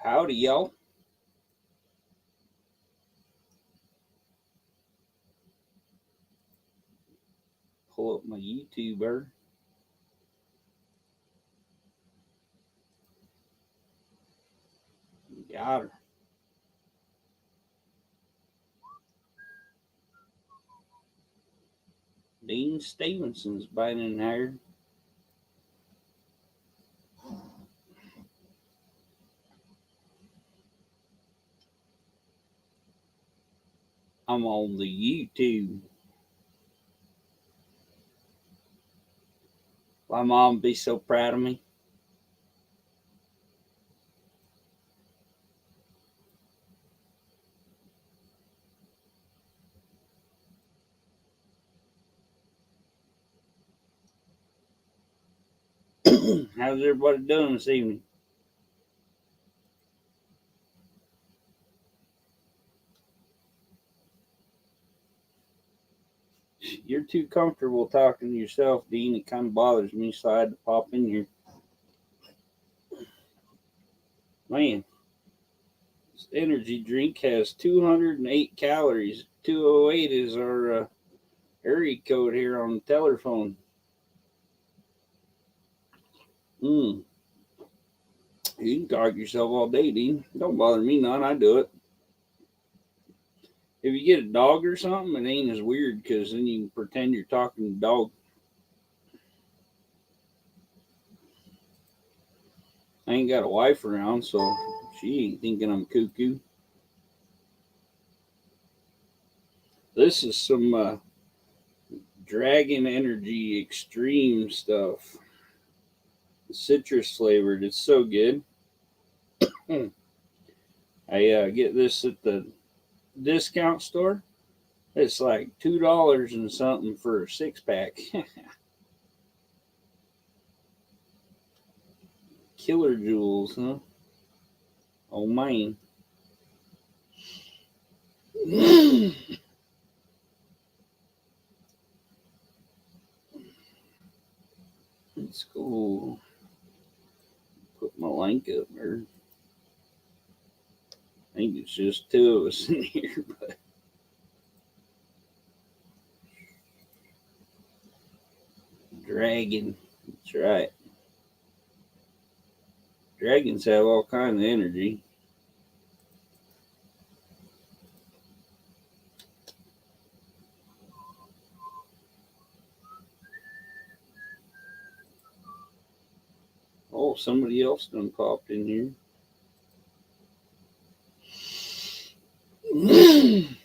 Howdy, y'all. Pull up my YouTuber. Got her. Dean Stevenson's biting here. I'm on the YouTube. My mom be so proud of me. How's everybody doing this evening? You're too comfortable talking to yourself, Dean. It kind of bothers me, so I had to pop in here. Man, this energy drink has 208 calories. 208 is our area code here on the telephone. You can talk yourself all day, Dean. Don't bother me none. I do it. If you get a dog or something, it ain't as weird because then you can pretend you're talking to the dog. I ain't got a wife around, so she ain't thinking I'm cuckoo. This is some Dragon Energy Extreme stuff. Citrus flavored. It's so good. I get this at the discount store. It's like $2 and something for a 6-pack. Killer Jewels, huh? Oh, man. Let's go put my link up there. I think it's just two of us in here, but Dragon. That's right. Dragons have all kinds of energy. Oh, somebody else done popped in here. I'm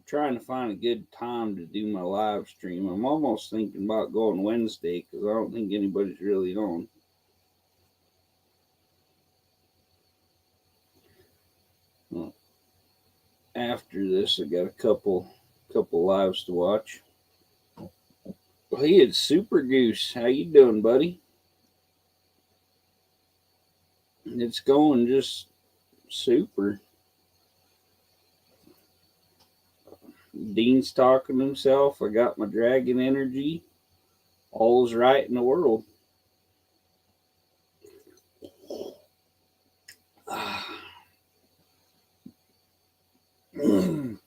trying to find a good time to do my live stream. I'm almost thinking about going Wednesday because I don't think anybody's really on. Well, after this, I got a couple lives to watch. Hey, it's Super Goose. How you doing, buddy? It's going just super. Dean's talking to himself. I got my dragon energy. All's right in the world. If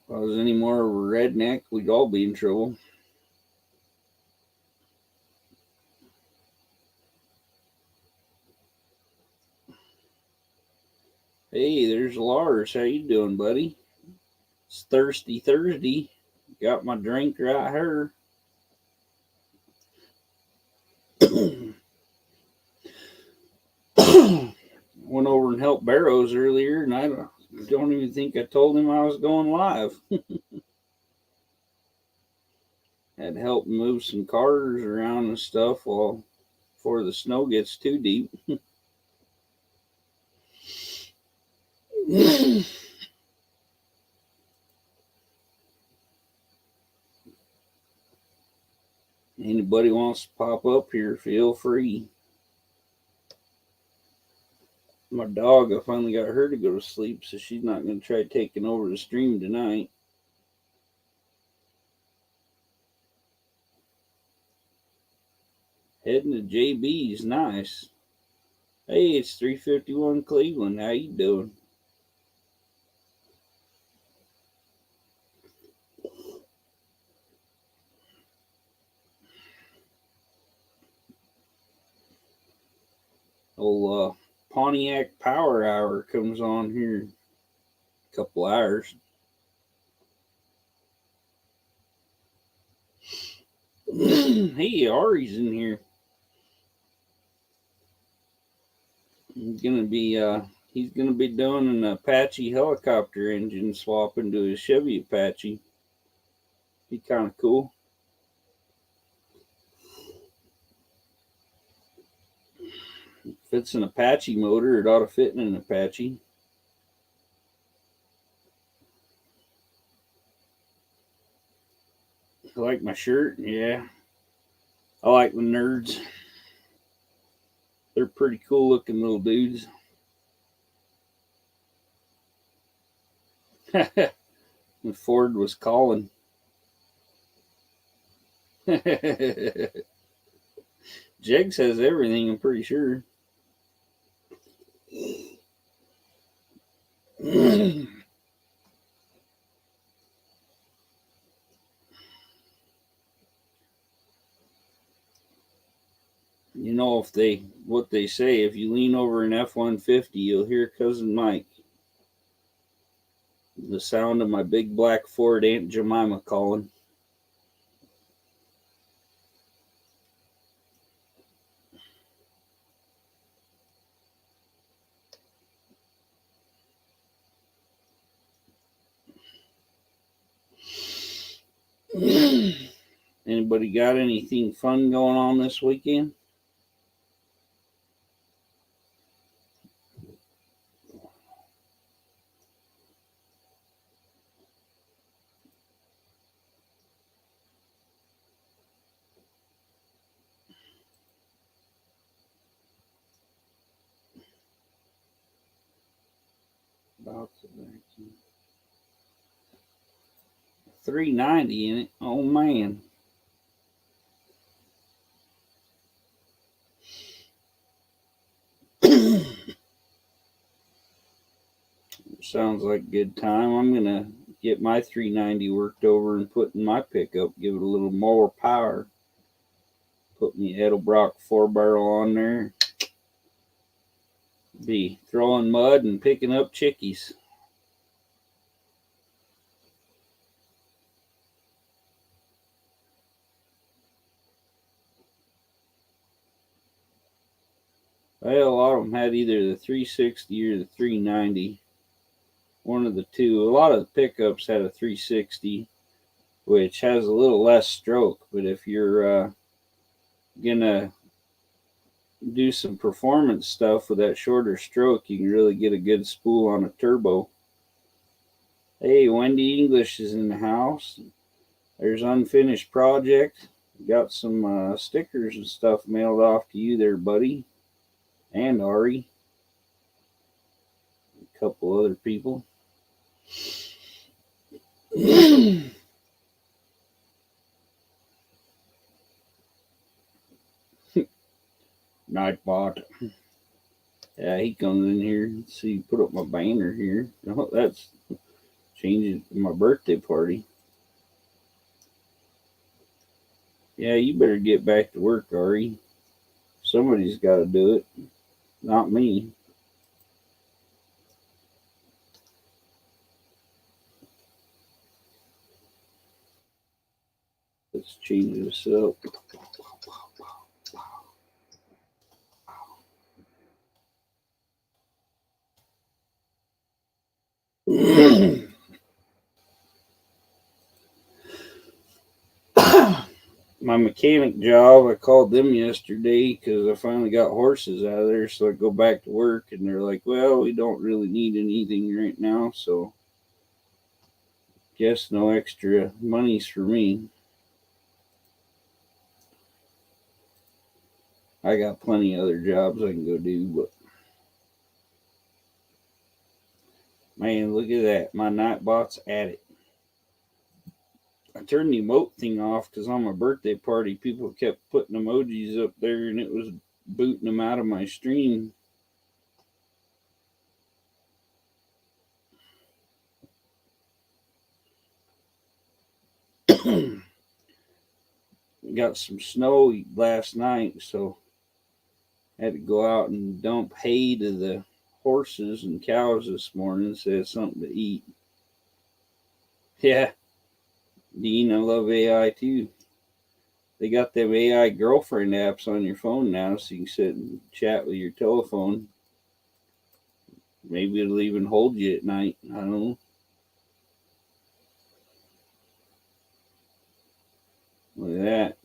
I was any more of a redneck, we'd all be in trouble. Hey, there's Lars. How you doing, buddy? It's Thirsty Thursday. Got my drink right here. Went over and helped Barrows earlier, and I don't even think I told him I was going live. Had to help move some cars around and stuff while before the snow gets too deep. Anybody wants to pop up here, feel free. My dog, I finally got her to go to sleep, so she's not going to try taking over the stream tonight. Heading to JB's, nice. Hey, it's 351 Cleveland. How you doing? Old Pontiac Power Hour comes on here in a couple hours. Hey, Ari's in here. He's gonna be doing an Apache helicopter engine swap into his Chevy Apache. Be kind of cool. If it's an Apache motor, it ought to fit in an Apache. I like my shirt, yeah. I like the nerds. They're pretty cool looking little dudes. And Ford was calling. Jegs has everything, I'm pretty sure. You know, what they say, if you lean over an F-150, you'll hear Cousin Mike. The sound of my big black Ford Aunt Jemima calling. Anybody got anything fun going on this weekend? About 390 in it. Oh man. Sounds like a good time. I'm gonna get my 390 worked over and put in my pickup, give it a little more power. Put me Edelbrock 4-barrel on there. Be throwing mud and picking up chickies. Well, a lot of them had either the 360 or the 390. One of the two. A lot of the pickups had a 360, which has a little less stroke. But if you're gonna do some performance stuff with that shorter stroke, you can really get a good spool on a turbo. Hey, Wendy English is in the house. There's Unfinished Project. Got some stickers and stuff mailed off to you there, buddy. And Ari. A couple other people. Nightbot. Yeah, he comes in here. Let's see, put up my banner here. Oh, that's changing my birthday party. Yeah, you better get back to work, Ari. Somebody's got to do it. Not me. Let's change this up. My mechanic job, I called them yesterday because I finally got horses out of there, so I go back to work, and they're like, well, we don't really need anything right now, so guess no extra monies for me. I got plenty of other jobs I can go do, but man, look at that. My Nightbot's at it. I turned the emote thing off because on my birthday party, people kept putting emojis up there and it was booting them out of my stream. Got some snow last night, so I had to go out and dump hay to the horses and cows this morning so they had something to eat. Yeah, Dean, I love AI too. They got them AI girlfriend apps on your phone now, so you can sit and chat with your telephone. Maybe it'll even hold you at night. I don't know. Look at that.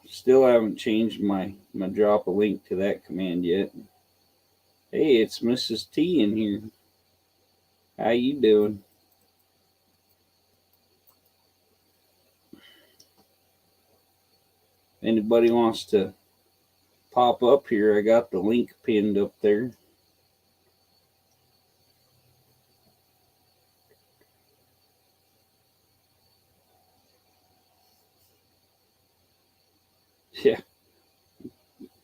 Still haven't changed my drop a link to that command yet. Hey, it's Mrs. T in here. How you doing? Anybody wants to pop up here, I got the link pinned up there. Yeah.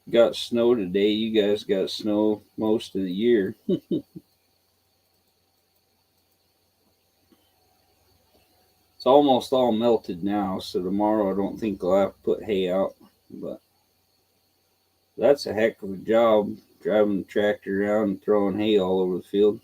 Got snow today. You guys got snow most of the year. It's almost all melted now, so tomorrow I don't think I'll have to put hay out. But that's a heck of a job driving the tractor around and throwing hay all over the field.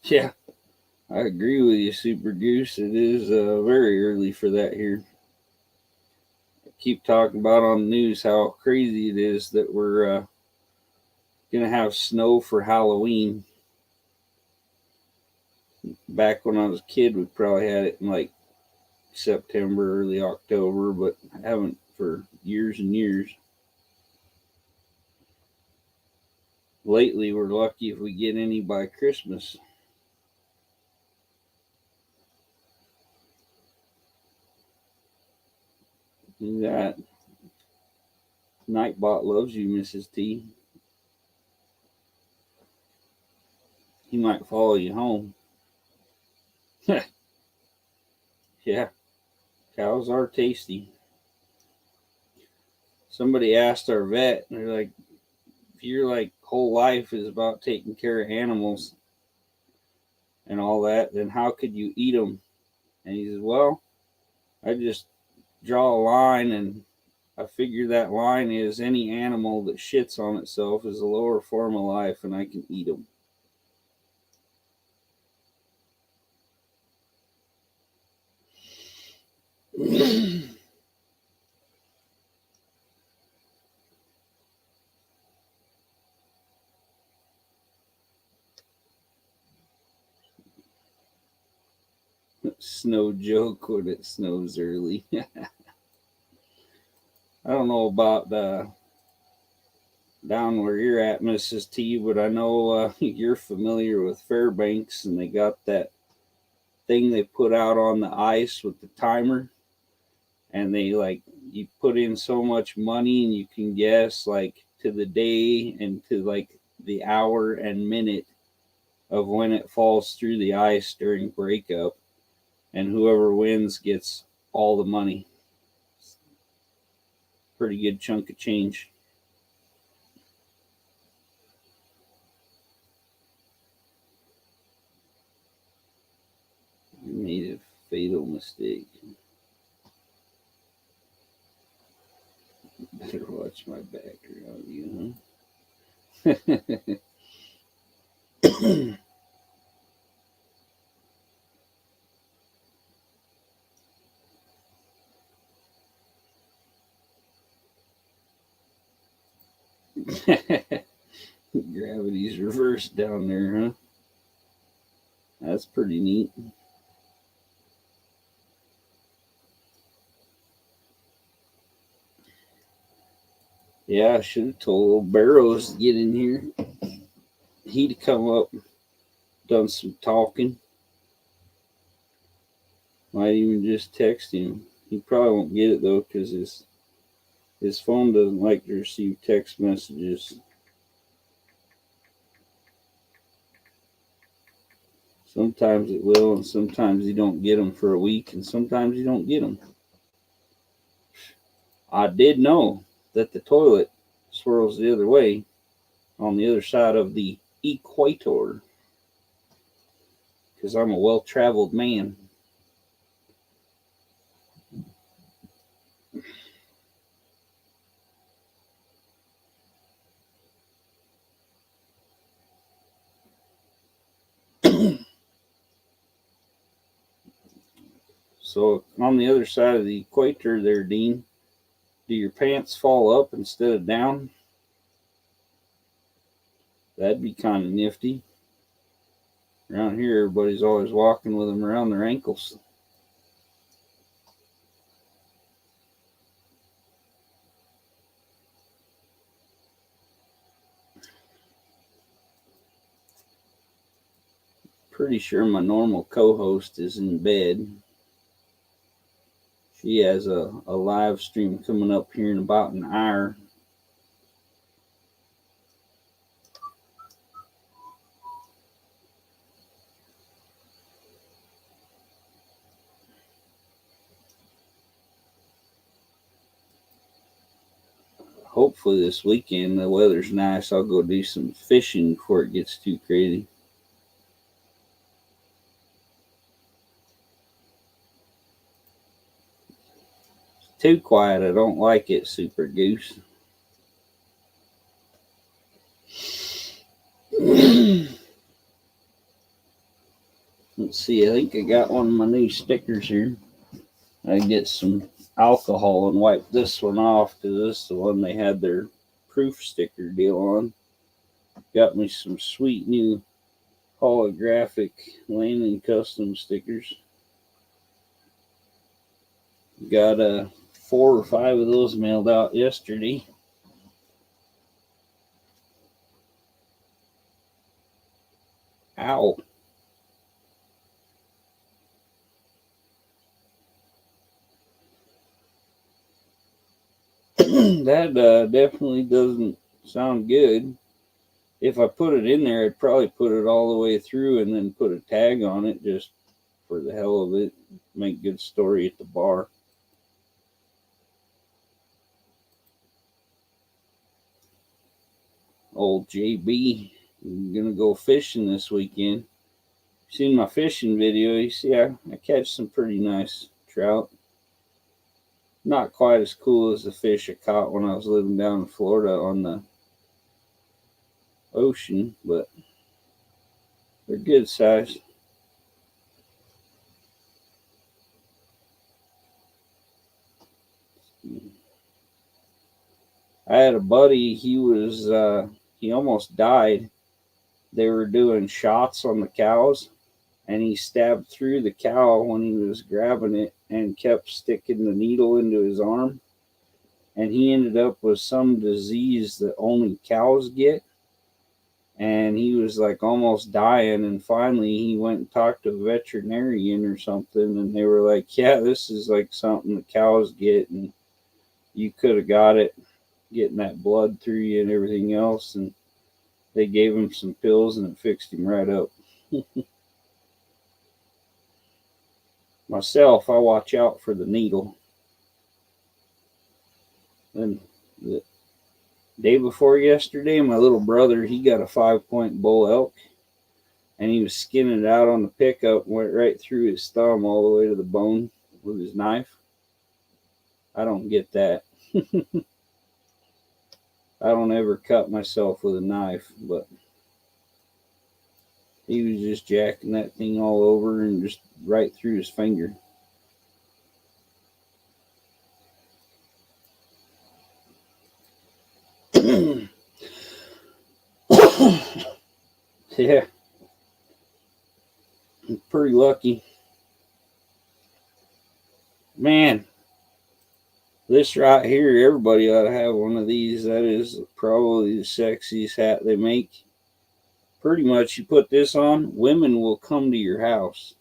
Yeah, I agree with you, Super Goose. It is very early for that here. I keep talking about on the news how crazy it is that we're going to have snow for Halloween. Back when I was a kid, we probably had it in like September, early October, but I haven't for years and years. Lately, we're lucky if we get any by Christmas. Do that. Nightbot loves you, Mrs. T. He might follow you home. Yeah, cows are tasty. Somebody asked our vet, they're like, if your like whole life is about taking care of animals and all that, then how could you eat them? And he says, well, I just draw a line and I figure that line is any animal that shits on itself is a lower form of life and I can eat them. Snow joke when it snows early. I don't know about down where you're at, Mrs. T, but I know you're familiar with Fairbanks and they got that thing they put out on the ice with the timer. And they like, you put in so much money and you can guess like to the day and to like the hour and minute of when it falls through the ice during breakup. And whoever wins gets all the money. Pretty good chunk of change. Made a fatal mistake. Better watch my background, you huh? Gravity's reversed down there, huh? That's pretty neat. Yeah, I should have told old Barrows to get in here. he'd come up, done some talking. Might even just text him. He probably won't get it though, because his phone doesn't like to receive text messages. Sometimes it will, and sometimes you don't get them for a week, and sometimes you don't get them. I did know that the toilet swirls the other way on the other side of the equator, because I'm a well-traveled man. So on the other side of the equator there, Dean, do your pants fall up instead of down? That'd be kind of nifty. Around here, everybody's always walking with them around their ankles. Pretty sure my normal co-host is in bed. She has a live stream coming up here in about an hour. Hopefully this weekend the weather's nice. I'll go do some fishing before it gets too crazy. It's too quiet. I don't like it, Super Goose. Let's see. I think I got one of my new stickers here. I get some alcohol and wipe this one off, because this is the one they had their proof sticker deal on. Got me some sweet new holographic Landon Custom stickers. Got 4 or 5 of those mailed out yesterday. Ow. That definitely doesn't sound good. If I put it in there, I'd probably put it all the way through and then put a tag on it just for the hell of it. Make good story at the bar. Old JB, I'm gonna go fishing this weekend. Seen my fishing video? You see, I catch some pretty nice trout. Not quite as cool as the fish I caught when I was living down in Florida on the ocean, but they're good size. I had a buddy, he almost died. They were doing shots on the cows, and he stabbed through the cow when he was grabbing it and kept sticking the needle into his arm. And he ended up with some disease that only cows get. And he was like almost dying. And finally, he went and talked to a veterinarian or something. And they were like, yeah, this is like something the cows get. And you could have got it, getting that blood through you and everything else. And they gave him some pills and it fixed him right up. Myself, I watch out for the needle. Then the day before yesterday, my little brother, he got a 5-point bull elk, and he was skinning it out on the pickup and went right through his thumb all the way to the bone with his knife. I don't get that. I don't ever cut myself with a knife, but he was just jacking that thing all over and just right through his finger. Yeah, I'm pretty lucky. Man, this right here, everybody ought to have one of these. That is probably the sexiest hat they make. pretty much you put this on, women will come to your house.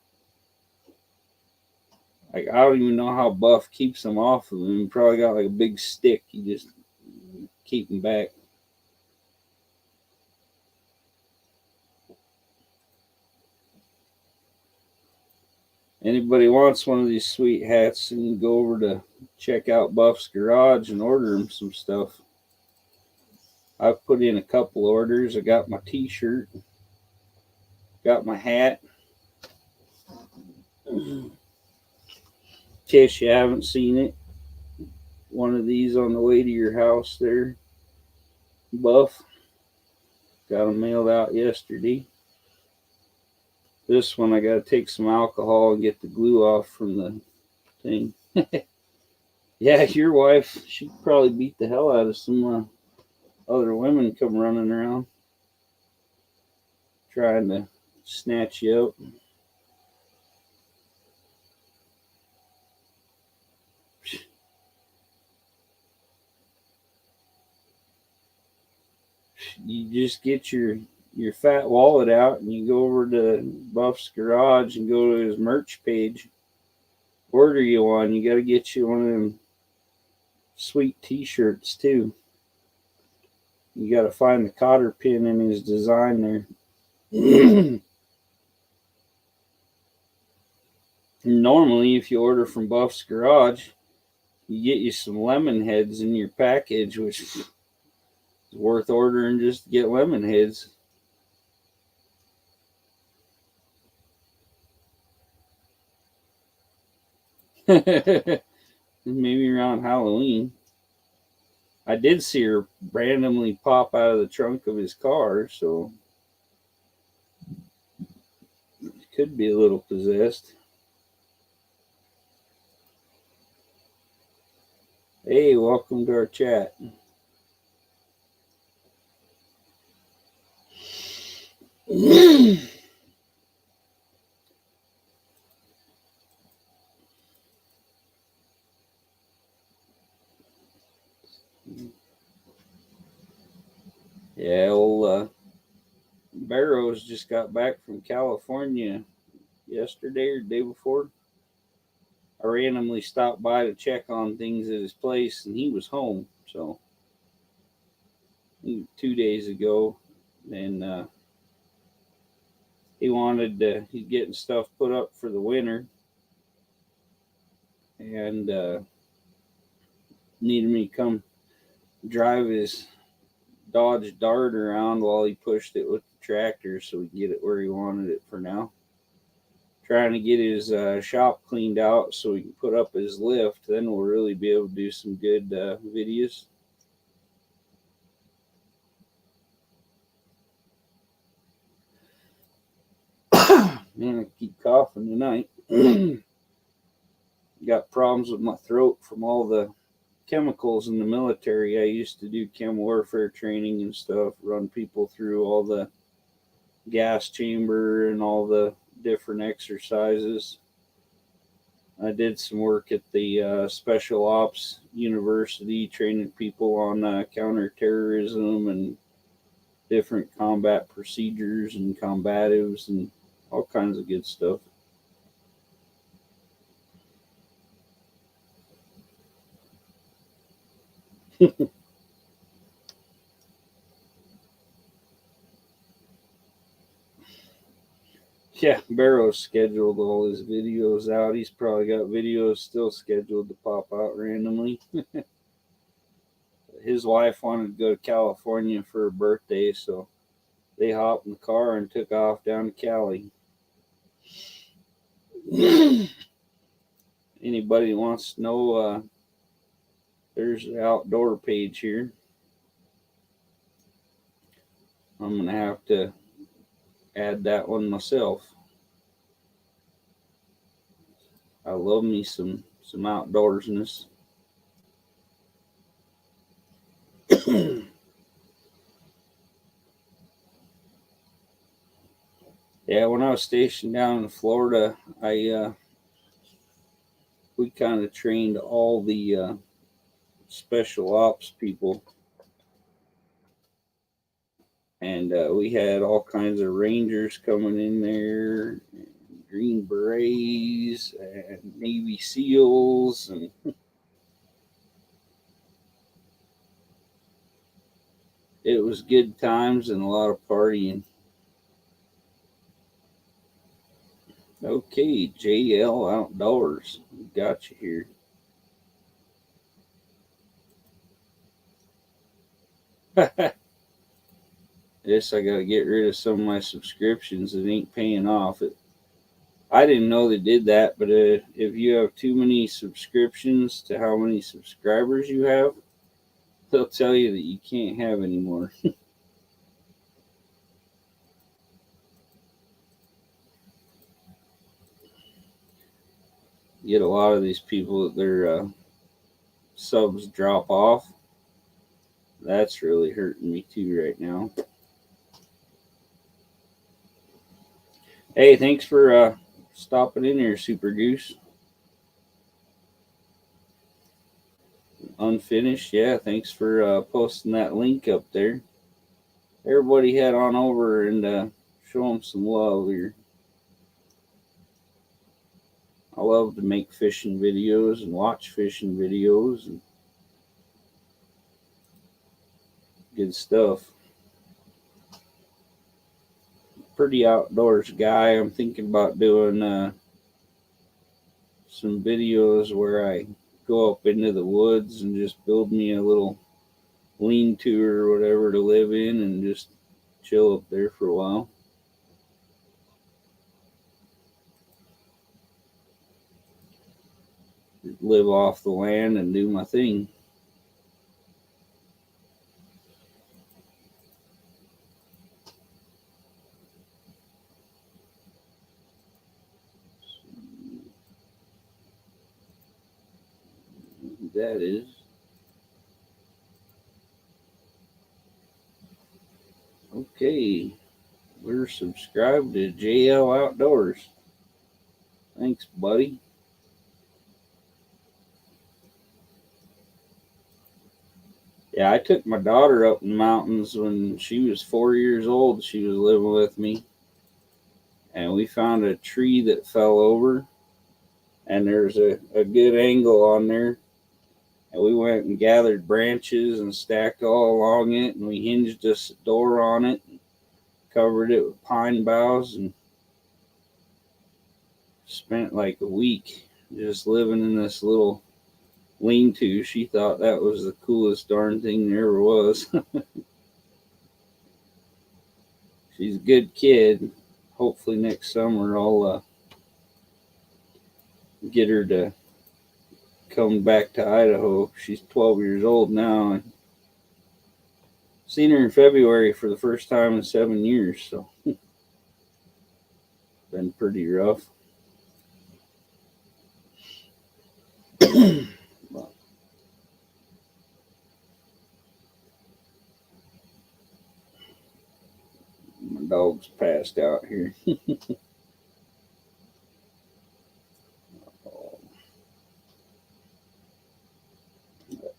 Like, I don't even know how Buff keeps them off of him. He probably got like a big stick. You just keep them back. Anybody wants one of these sweet hats, and you go over to check out Buff's Garage and order him some stuff. I've put in a couple orders. I got my t-shirt, got my hat. In case you haven't seen it, one of these on the way to your house there, Buff. Got them mailed out yesterday. This one I got to take some alcohol and get the glue off from the thing. Yeah, your wife, she'd probably beat the hell out of some other women come running around trying to snatch you up. You just get your fat wallet out and you go over to Buff's Garage and go to his merch page. Order you one. You got to get you one of them sweet t-shirts too. You got to find the cotter pin in his design there. Normally, if you order from Buff's Garage, you get you some lemon heads in your package, which is worth ordering just to get lemon heads. Maybe around Halloween. I did see her randomly pop out of the trunk of his car, so it could be a little possessed. Hey, welcome to our chat. Yeah, old Barrows just got back from California yesterday or the day before. I randomly stopped by to check on things at his place, and he was home. So 2 days ago, and he wanted to. He's getting stuff put up for the winter, and needed me to come drive his Dodge Dart around while he pushed it with the tractor so we could get it where he wanted it for now. Trying to get his shop cleaned out so we can put up his lift. Then we'll really be able to do some good videos. Man, I keep coughing tonight. Got problems with my throat from all the chemicals in the military. I used to do chem warfare training and stuff, run people through all the gas chamber and all the different exercises. I did some work at the Special Ops University, training people on counterterrorism and different combat procedures and combatives and all kinds of good stuff. Yeah, Barrow's scheduled all his videos out. He's probably got videos still scheduled to pop out randomly. His wife wanted to go to California for her birthday, so they hopped in the car and took off down to Cali. Anybody wants to know, there's the outdoor page here. I'm going to have to add that one myself. I love me some outdoorsness. Yeah, when I was stationed down in Florida, we kind of trained all the special ops people And we had all kinds of Rangers coming in there, and Green Berets, and Navy SEALs, and it was good times and a lot of partying. Okay, JL Outdoors, got you here. Guess I gotta get rid of some of my subscriptions. It ain't paying off. I didn't know they did that, but if you have too many subscriptions to how many subscribers you have, they'll tell you that you can't have any more. You get a lot of these people that their subs drop off. That's really hurting me too right now. Hey, thanks for stopping in here, Super Goose. Unfinished, yeah. Thanks for posting that link up there. Everybody head on over and show them some love here. I love to make fishing videos and watch fishing videos and good stuff. Pretty outdoors guy. I'm thinking about doing some videos where I go up into the woods and just build me a little lean-to or whatever to live in and just chill up there for a while. Live off the land and do my thing. That is. Okay. We're subscribed to JL Outdoors. Thanks, buddy. Yeah, I took my daughter up in the mountains when she was 4 years old. She was living with me. And we found a tree that fell over. And there's a good angle on there. And we went and gathered branches and stacked all along it. And we hinged this door on it. And covered it with pine boughs. And spent like a week just living in this little lean-to. She thought that was the coolest darn thing there ever was. She's a good kid. Hopefully next summer I'll get her to come back to Idaho. She's 12 years old now. I seen her in February for the first time in 7 years, so been pretty rough. My dog's passed out here.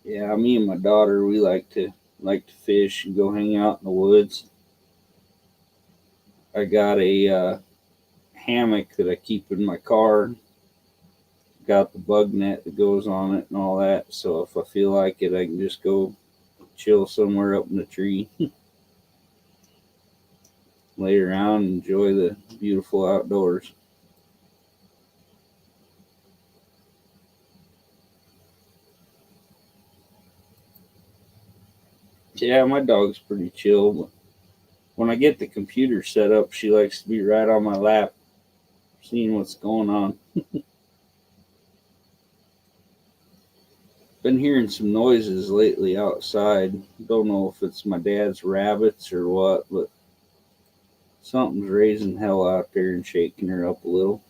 Yeah, me and my daughter, we like to fish and go hang out in the woods. I got a hammock that I keep in my car. Got the bug net that goes on it and all that. So if I feel like it, I can just go chill somewhere up in the tree, lay around, and enjoy the beautiful outdoors. Yeah, my dog's pretty chill, but when I get the computer set up, she likes to be right on my lap, seeing what's going on. Been hearing some noises lately outside. Don't know if it's my dad's rabbits or what, but something's raising hell out there and shaking her up a little.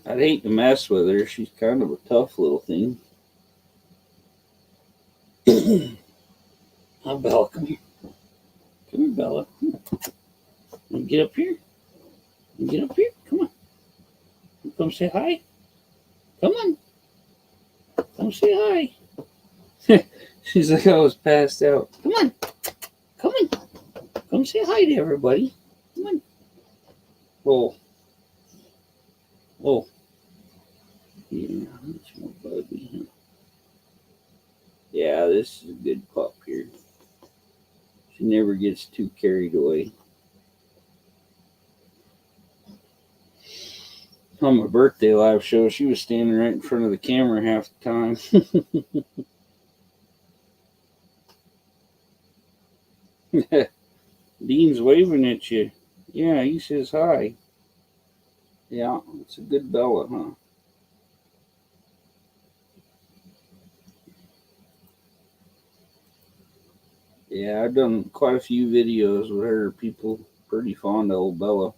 I'd hate to mess with her. She's kind of a tough little thing. Hi, Bella. Come here. Come here, Bella. You get up here. You get up here. Come on. Come say hi. Come on. Come say hi. She's like, I was passed out. Come on. Come on. Come say hi to everybody. Come on. Oh. Oh. Yeah, much more buggy. Yeah, this is a good pup here. She never gets too carried away. On my birthday live show, she was standing right in front of the camera half the time. Dean's waving at you. Yeah, he says hi. Yeah, it's a good Bella, huh? Yeah, I've done quite a few videos with her. People pretty fond of old Bella.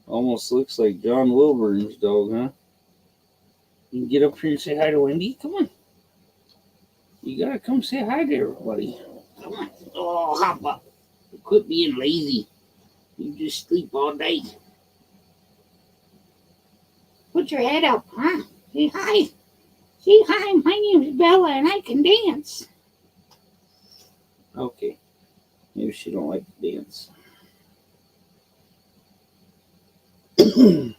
Almost looks like John Wilburn's dog, huh? You can get up here and say hi to Wendy. Come on. You gotta come say hi to everybody. Come on. Oh, hop up. Quit being lazy. You just sleep all day. Put your head up, huh? Say hi. Say hi. My name's Bella and I can dance. Okay. Maybe she don't like to dance. I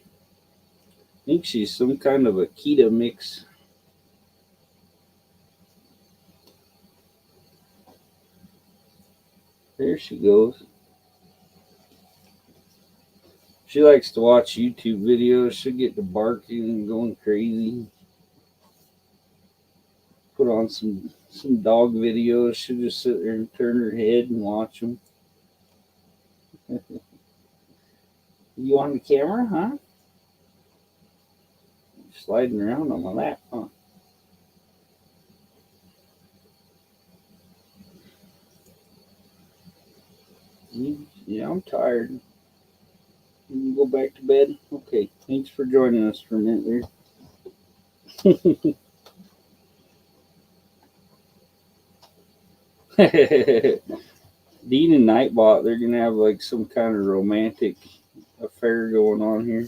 think she's some kind of Akita mix. There she goes. She likes to watch YouTube videos. She'll get to barking and going crazy. Put on some dog videos. She'll just sit there and turn her head and watch them. You on the camera, huh? Sliding around on my lap, huh? Yeah, I'm tired. You can go back to bed? Okay, thanks for joining us for a minute there. Dean and Nightbot, they're going to have like some kind of romantic affair going on here.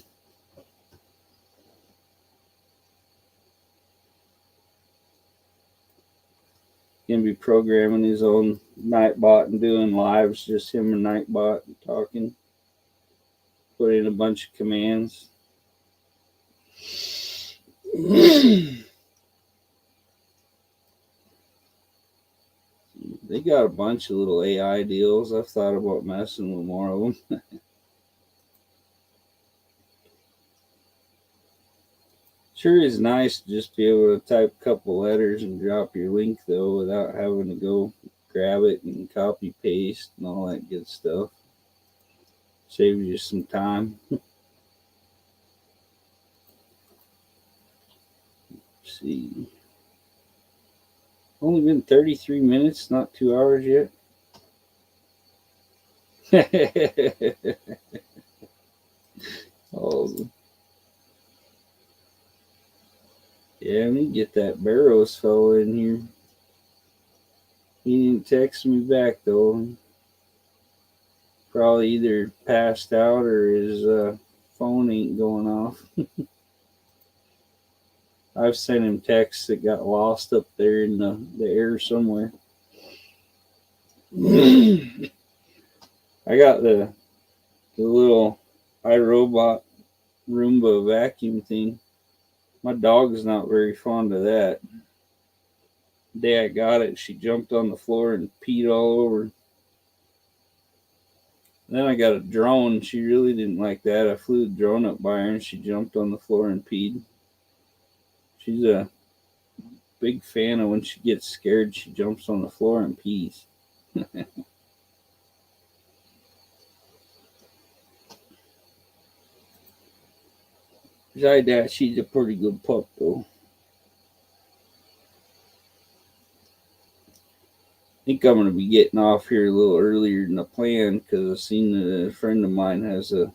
Going to be programming his own Nightbot and doing lives, just him and Nightbot talking. Put in a bunch of commands. They got a bunch of little AI deals. I've thought about messing with more of them. Sure is nice to just be able to type a couple letters and drop your link, though, without having to go grab it and copy paste and all that good stuff. Saves you some time. Let's see. Only been 33 minutes, not 2 hours yet. Oh, yeah, let me get that Barrows fellow in here. He didn't text me back, though. Probably either passed out or his phone ain't going off. I've sent him texts that got lost up there in the air somewhere. I got the little iRobot Roomba vacuum thing. My dog's not very fond of that. The day I got it, she jumped on the floor and peed all over. Then I got a drone. She really didn't like that. I flew the drone up by her and she jumped on the floor and peed. She's a big fan of when she gets scared, she jumps on the floor and pees. Besides that, she's a pretty good pup, though. I think I'm going to be getting off here a little earlier than I planned because I've seen that a friend of mine has a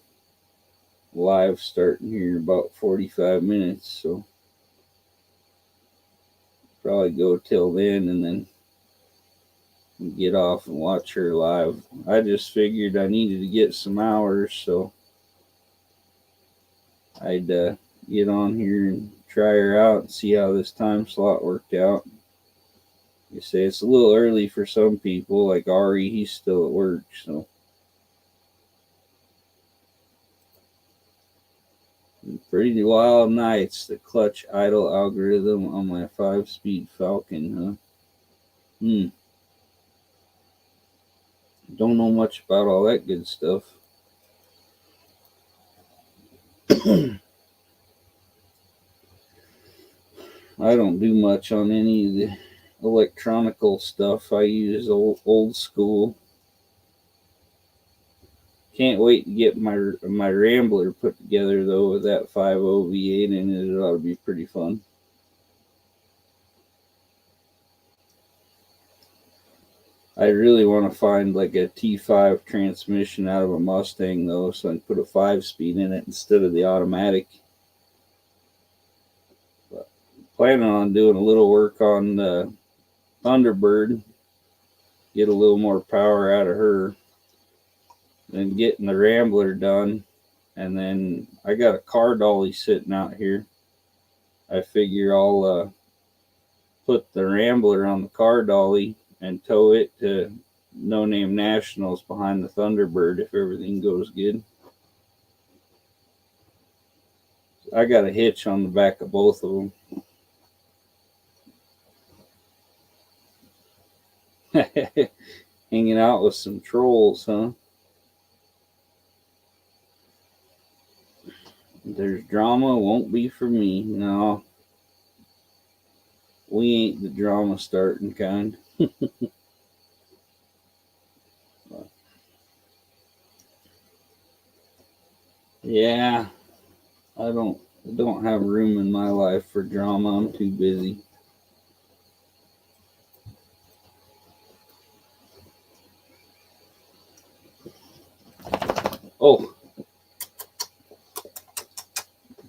live starting here in about 45 minutes. So probably go till then and then get off and watch her live. I just figured I needed to get some hours, so I'd get on here and try her out and see how this time slot worked out. You say it's a little early for some people, like Ari, he's still at work, so. Pretty wild nights, the clutch idle algorithm on my 5-speed Falcon, huh? Don't know much about all that good stuff. I don't do much on any of the electronical stuff. I use old school. Can't wait to get my Rambler put together though with that 5.0 V8 in it. It ought to be pretty fun. I really want to find like a T5 transmission out of a Mustang though, so I can put a 5-speed in it instead of the automatic. But planning on doing a little work on the Thunderbird, get a little more power out of her, then getting the Rambler done. And then I got a car dolly sitting out here. I figure I'll put the Rambler on the car dolly and tow it to No Name Nationals behind the Thunderbird if everything goes good. I got a hitch on the back of both of them. Hanging out with some trolls, huh? There's drama, won't be for me. No. We ain't the drama starting kind. Yeah, I don't have room in my life for drama. I'm too busy. Oh,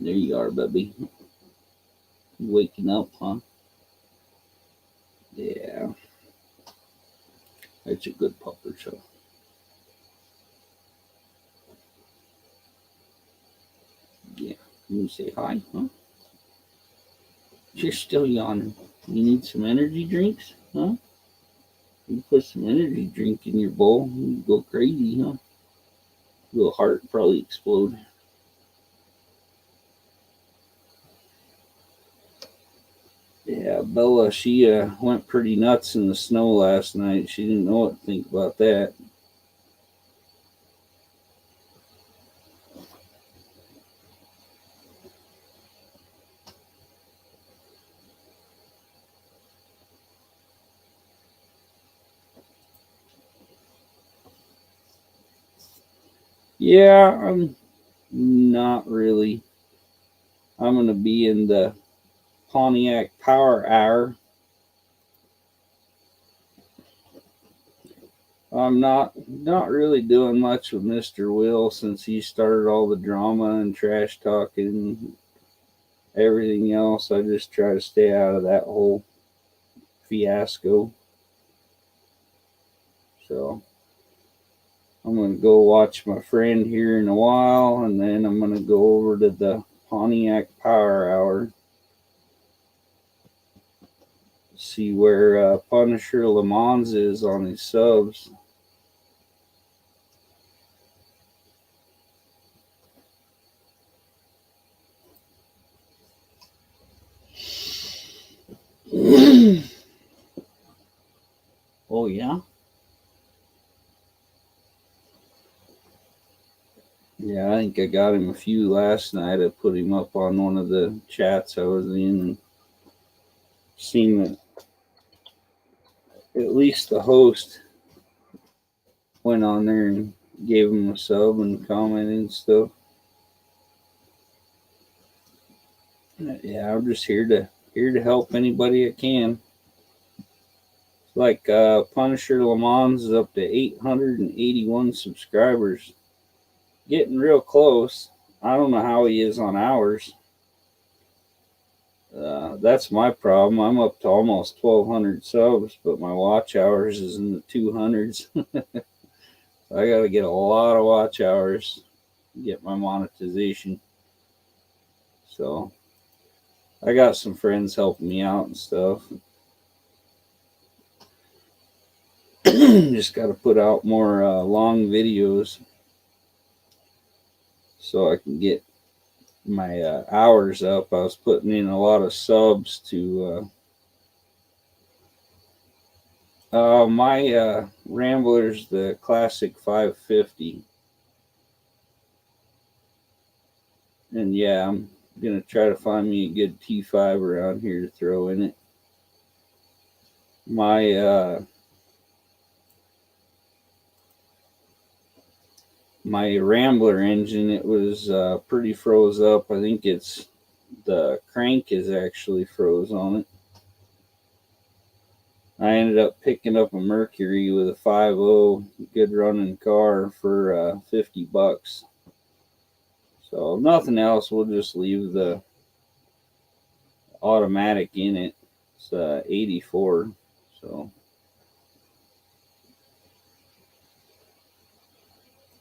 there you are, baby. You waking up, huh? Yeah, that's a good pupper show. Yeah, you say hi, huh? You're still yawning. You need some energy drinks, huh? You put some energy drink in your bowl, you go crazy, huh? Your heart probably explode. Yeah, Bella, she went pretty nuts in the snow last night. She didn't know what to think about that. Yeah, I'm not really. I'm going to be in the Pontiac Power Hour. I'm not really doing much with Mr. Will since he started all the drama and trash talking and everything else. I just try to stay out of that whole fiasco. So I'm going to go watch my friend here in a while, and then I'm going to go over to the Pontiac Power Hour. See where Punisher Le Mans is on his subs. Oh, yeah? Yeah, I think I got him a few last night. I put him up on one of the chats I was in and seen that at least the host went on there and gave him a sub and commented and stuff. Yeah, I'm just here to help anybody I can. Like Punisher Le Mans is up to 881 subscribers. Getting real close. I don't know how he is on ours. That's my problem. I'm up to almost 1,200 subs, but my watch hours is in the 200s. I got to get a lot of watch hours to get my monetization. So I got some friends helping me out and stuff. Just got to put out more long videos so I can get my hours up. I was putting in a lot of subs to my Rambler's the Classic 550. And yeah, I'm going to try to find me a good T5 around here to throw in it. My Rambler engine, it was pretty froze up. I think it's the crank is actually froze on it. I ended up picking up a Mercury with a 5.0 good running car for $50. So if nothing else, we'll just leave the automatic in it. It's 84. So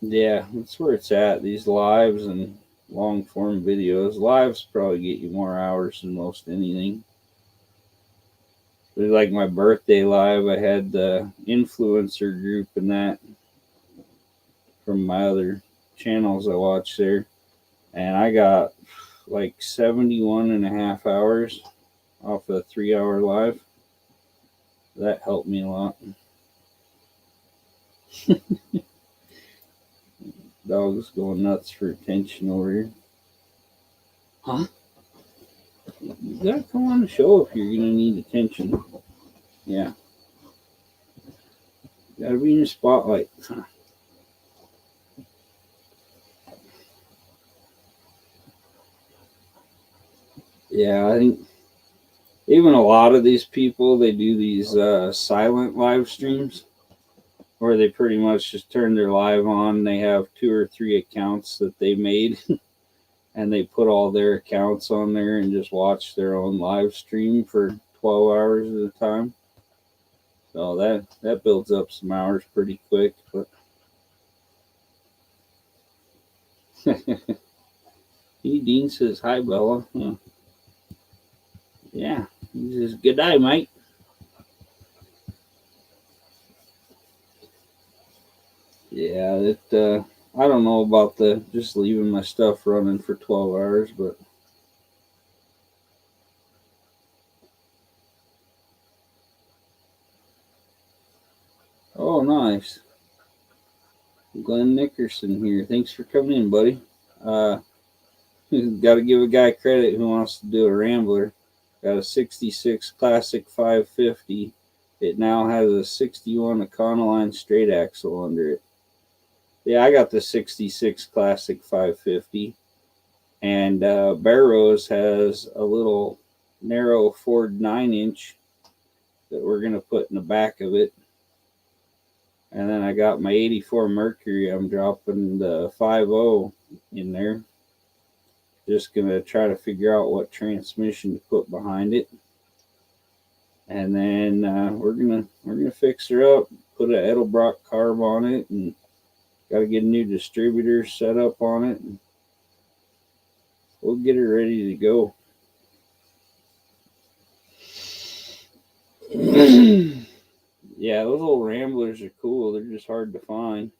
yeah, that's where it's at. These lives and long form videos. Lives probably get you more hours than most anything. But like my birthday live, I had the influencer group and that from my other channels I watch there. And I got like 71 and a half hours off a 3-hour live. That helped me a lot. Dog's going nuts for attention over here. Huh? You gotta come on the show if you're gonna need attention. Yeah. Gotta be in the spotlight. Yeah, I think even a lot of these people, they do these silent live streams where they pretty much just turn their live on. They have 2 or 3 accounts that they made and they put all their accounts on there and just watch their own live stream for 12 hours at a time. So that builds up some hours pretty quick. But Dean says, hi, Bella. Yeah, he says, good day, mate. Yeah, I don't know about the just leaving my stuff running for 12 hours, but oh, nice. Glenn Nickerson here. Thanks for coming in, buddy. Got to give a guy credit who wants to do a Rambler. Got a 66 Classic 550. It now has a 61 Econoline straight axle under it. Yeah, I got the 66 Classic 550. And Barrows has a little narrow Ford 9-inch that we're going to put in the back of it. And then I got my 84 Mercury. I'm dropping the 5.0 in there. Just going to try to figure out what transmission to put behind it. And then we're gonna fix her up, put an Edelbrock carb on it, and got to get a new distributor set up on it. And we'll get her ready to go. Yeah, those old Ramblers are cool. They're just hard to find.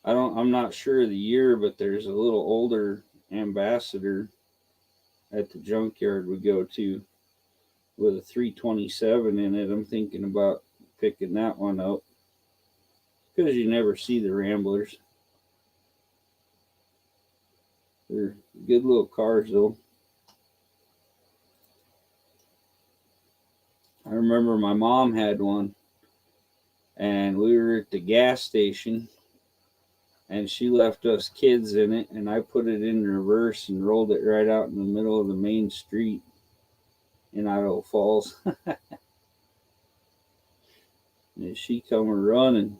I'm not sure of the year, but there's a little older Ambassador at the junkyard we go to with a 327 in it. I'm thinking about picking that one up because you never see the Ramblers. They're good little cars, though. I remember my mom had one, and we were at the gas station, and she left us kids in it, and I put it in reverse and rolled it right out in the middle of the main street in Idaho Falls. And she come running.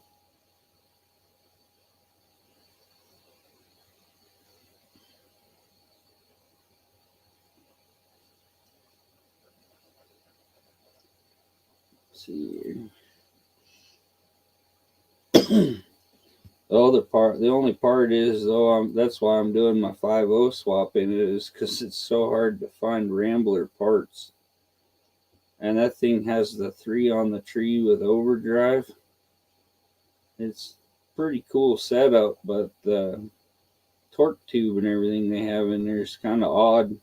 let's see here. The only part is though, that's why I'm doing my 5.0 swap in it, is because it's so hard to find Rambler parts. And that thing has the 3 on the tree with overdrive. It's pretty cool setup, but the torque tube and everything they have in there is kind of odd.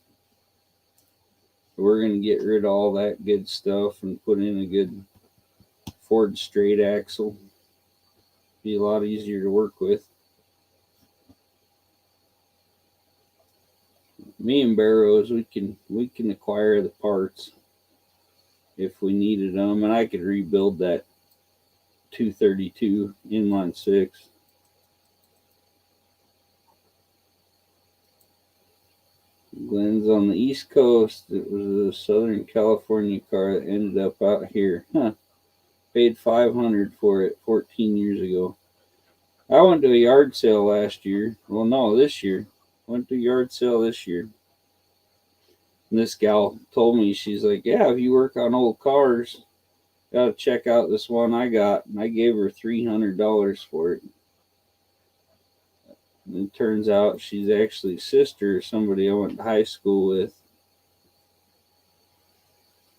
We're going to get rid of all that good stuff and put in a good Ford straight axle. Be a lot easier to work with. Me and Barrows, we can acquire the parts if we needed them, and I could rebuild that 232 inline 6. Glenn's on the East Coast. It was a Southern California car that ended up out here. Paid $500 for it 14 years ago. I went to a yard sale last year. Well, no, this year. Went to a yard sale this year. And this gal told me, she's like, yeah, if you work on old cars, gotta check out this one I got. And I gave her $300 for it. And it turns out she's actually sister of somebody I went to high school with.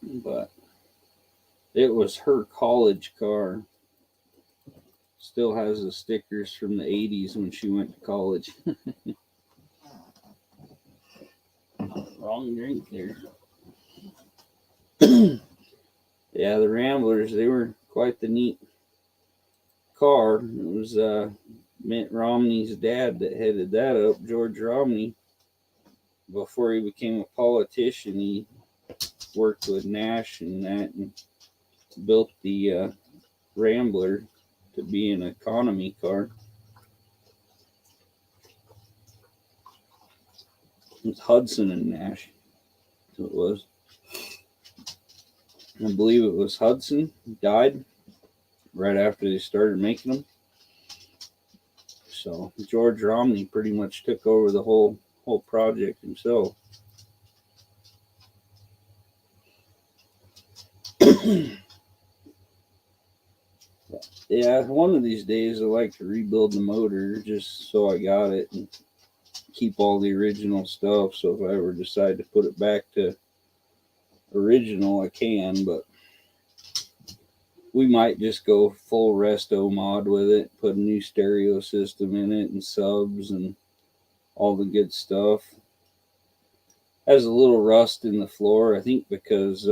But it was her college car. Still has the stickers from the 80s when she went to college. Wrong drink there. Yeah, the Ramblers, they were quite the neat car. It was Mitt Romney's dad that headed that up, George Romney. Before he became a politician, he worked with Nash and that and built the Rambler to be an economy car. It's Hudson and Nash. So it was. I believe it was Hudson died right after they started making them. So George Romney pretty much took over the whole project himself. Yeah, one of these days I'd like to rebuild the motor just so I got it and keep all the original stuff. So if I ever decide to put it back to original, I can, but we might just go full resto mod with it, put a new stereo system in it and subs and all the good stuff. Has a little rust in the floor, I think because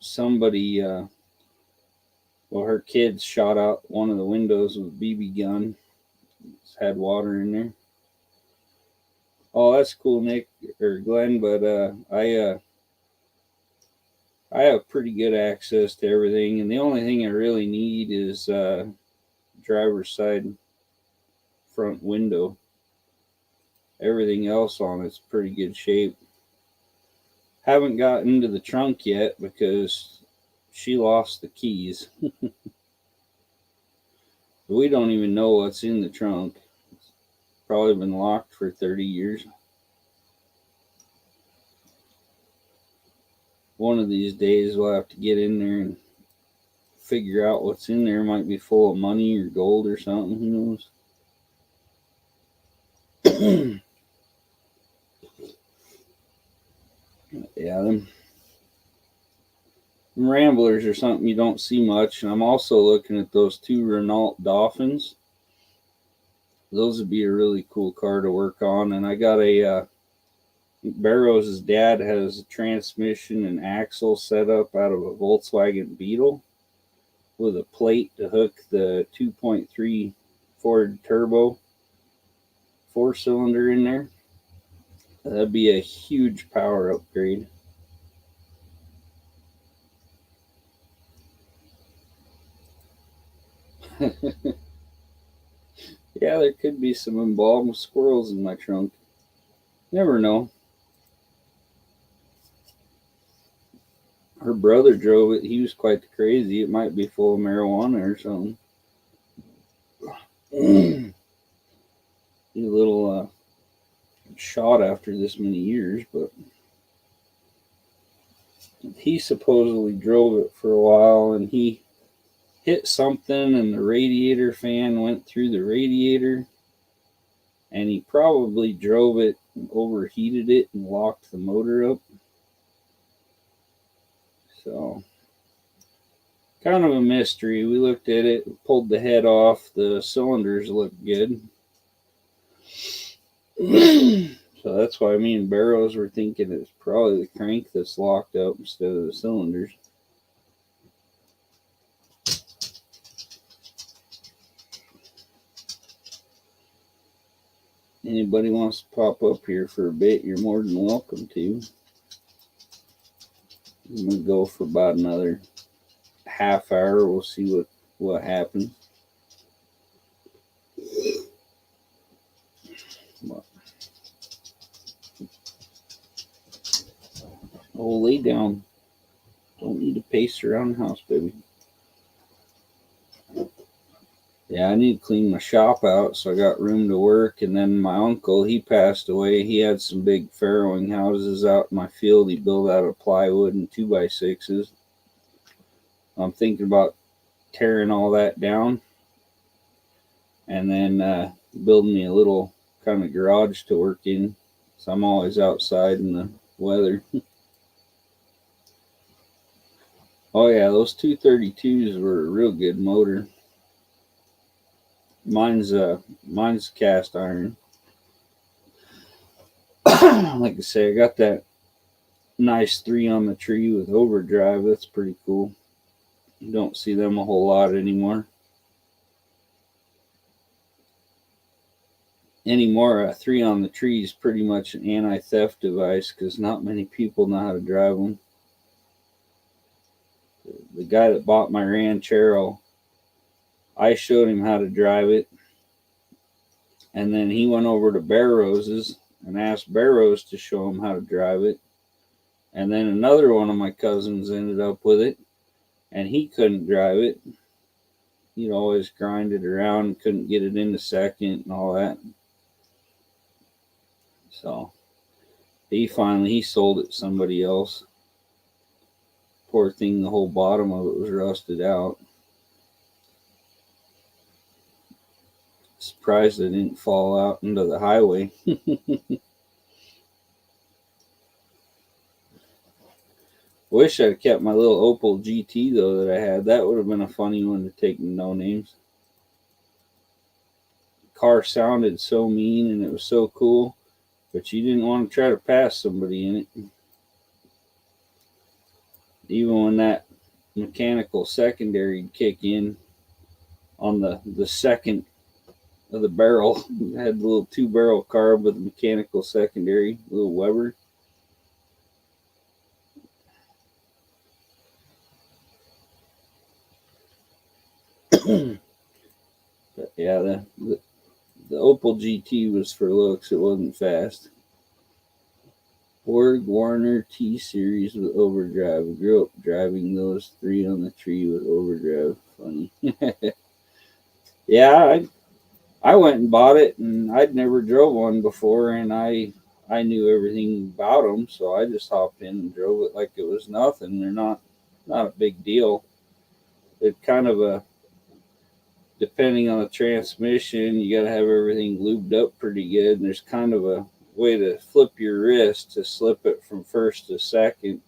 somebody, her kids shot out one of the windows with a BB gun. It's had water in there. Oh, that's cool, Nick or Glenn, but I have pretty good access to everything, and the only thing I really need is driver's side front window. Everything else on it's pretty good shape. Haven't got into the trunk yet because she lost the keys. We don't even know what's in the trunk. It's probably been locked for 30 years. One of these days we'll have to get in there and figure out what's in there. Might be full of money or gold or something. Who knows? Yeah, them Ramblers are something you don't see much. And I'm also looking at those 2 Renault Dauphins. Those would be a really cool car to work on. And I got a Barrows' dad has a transmission and axle set up out of a Volkswagen Beetle with a plate to hook the 2.3 Ford Turbo 4-cylinder in there. That'd be a huge power upgrade. Yeah, there could be some embalmed squirrels in my trunk. Never know. Her brother drove it. He was quite crazy. It might be full of marijuana or something. Be a little shot after this many years, but he supposedly drove it for a while, and he hit something, and the radiator fan went through the radiator, and he probably drove it and overheated it and locked the motor up. So, kind of a mystery. We looked at it, pulled the head off. The cylinders look good. So that's why me and Barrows were thinking it's probably the crank that's locked up instead of the cylinders. Anybody wants to pop up here for a bit, you're more than welcome to. I'm going to go for about another half hour. We'll see what happens. Oh, lay down. Don't need to pace around the house, baby. Yeah, I need to clean my shop out so I got room to work. And then my uncle, he passed away. He had some big farrowing houses out in my field. He built out of plywood and 2x6s. I'm thinking about tearing all that down and then building me a little kind of garage to work in. So I'm always outside in the weather. Oh yeah, those 232s were a real good motor. Mine's cast iron. Like I say, I got that nice 3 on the tree with overdrive. That's pretty cool. You don't see them a whole lot anymore. A 3 on the tree is pretty much an anti-theft device because not many people know how to drive them. The guy that bought my Ranchero, I showed him how to drive it, and then he went over to Barrows's and asked Barrows to show him how to drive it. And then another one of my cousins ended up with it, and he couldn't drive it. He'd always grind it around, couldn't get it into second and all that. So he sold it to somebody else. Poor thing, the whole bottom of it was rusted out. Surprised it didn't fall out into the highway. Wish I'd kept my little Opel GT though that I had. That would have been a funny one to take no names. The car sounded so mean and it was so cool, but you didn't want to try to pass somebody in it. Even when that mechanical secondary would kick in on the second of the barrel, it had the little 2-barrel carb with a mechanical secondary, little Weber. But yeah, the Opel GT was for looks. It wasn't fast. Borg Warner T Series with overdrive. I grew up driving those 3 on the tree with overdrive. Funny. Yeah, I went and bought it, and I'd never drove one before, and I knew everything about them, so I just hopped in and drove it like it was nothing. They're not a big deal. It's kind of a, depending on the transmission, you got to have everything lubed up pretty good, and there's kind of a way to flip your wrist to slip it from first to second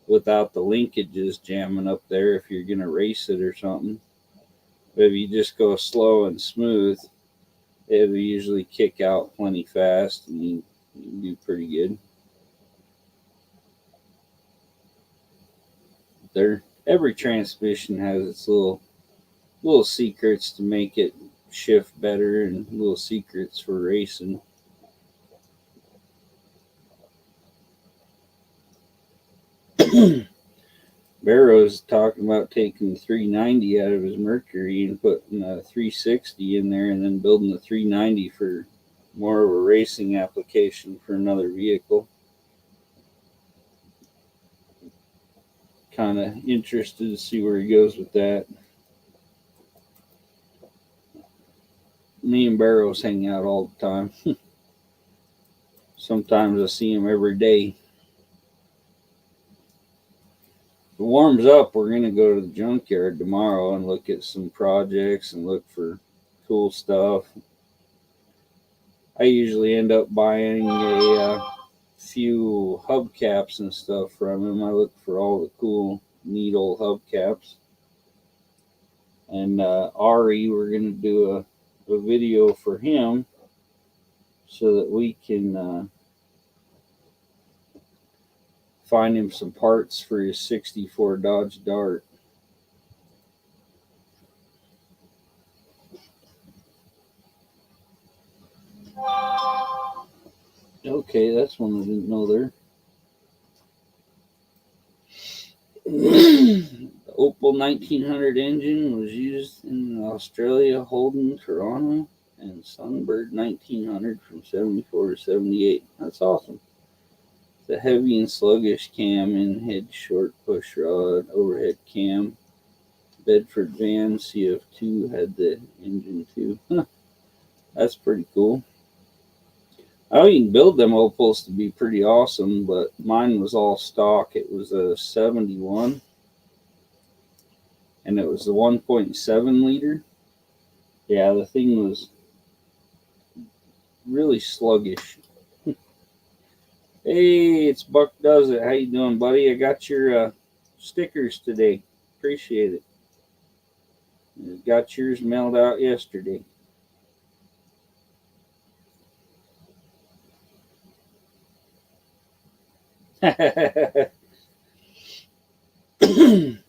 without the linkages jamming up there if you're going to race it or something. But if you just go slow and smooth, it'll usually kick out plenty fast and you do pretty good. Every transmission has its little secrets to make it shift better and little secrets for racing. Barrow's talking about taking the 390 out of his Mercury and putting a 360 in there and then building the 390 for more of a racing application for another vehicle. Kind of interested to see where he goes with that. Me and Barrows hang out all the time. Sometimes I see him every day. it warms up, we're going to go to the junkyard tomorrow and look at some projects and look for cool stuff. I usually end up buying a few hubcaps and stuff from him. I look for all the cool, neat old hubcaps. And Ari, we're going to do a video for him so that we can find him some parts for his 64 Dodge Dart. Okay, that's one I didn't know there. The Opel 1900 engine was used in Australia, Holden, Toronto, and Sunbird 1900 from 74 to 78. That's awesome. The heavy and sluggish cam, in head short push rod, overhead cam. Bedford van CF2 had the engine too. Huh. That's pretty cool. Oh, you can build them Opals to be pretty awesome, but mine was all stock. It was a 71, and it was the 1.7 liter. Yeah, the thing was really sluggish. Hey, it's Buck Does It. How you doing, buddy? I got your stickers today. Appreciate it. Got yours mailed out yesterday.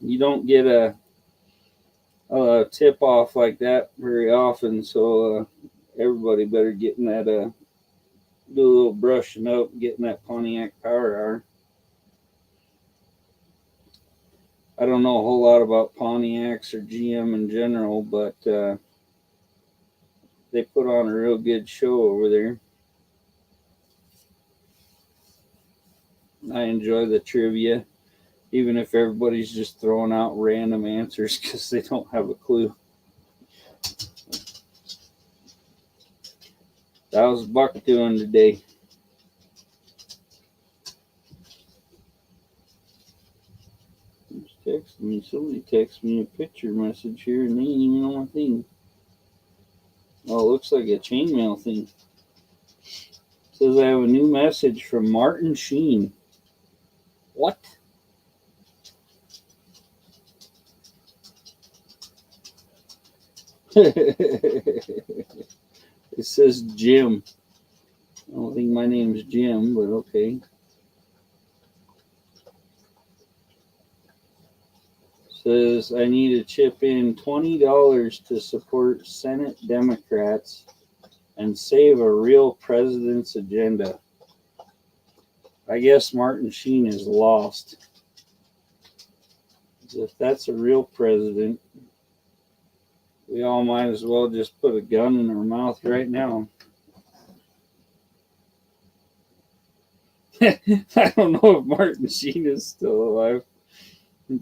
You don't get a tip off like that very often, so everybody better get in that do a little brushing up, getting that Pontiac Power Hour. I don't know a whole lot about Pontiacs or GM in general, but they put on a real good show over there. I enjoy the trivia, even if everybody's just throwing out random answers because they don't have a clue. That was Buck doing today. Text me. Somebody texted me a picture message here and they ain't even on my thing. Oh, it looks like a chainmail thing. It says I have a new message from Martin Sheen. What? It says Jim. I don't think my name's Jim, but okay. Says I need to chip in $20 to support Senate Democrats and save a real president's agenda. I guess Martin Sheen is lost. If that's a real president, we all might as well just put a gun in our mouth right now. I don't know if Martin Sheen is still alive.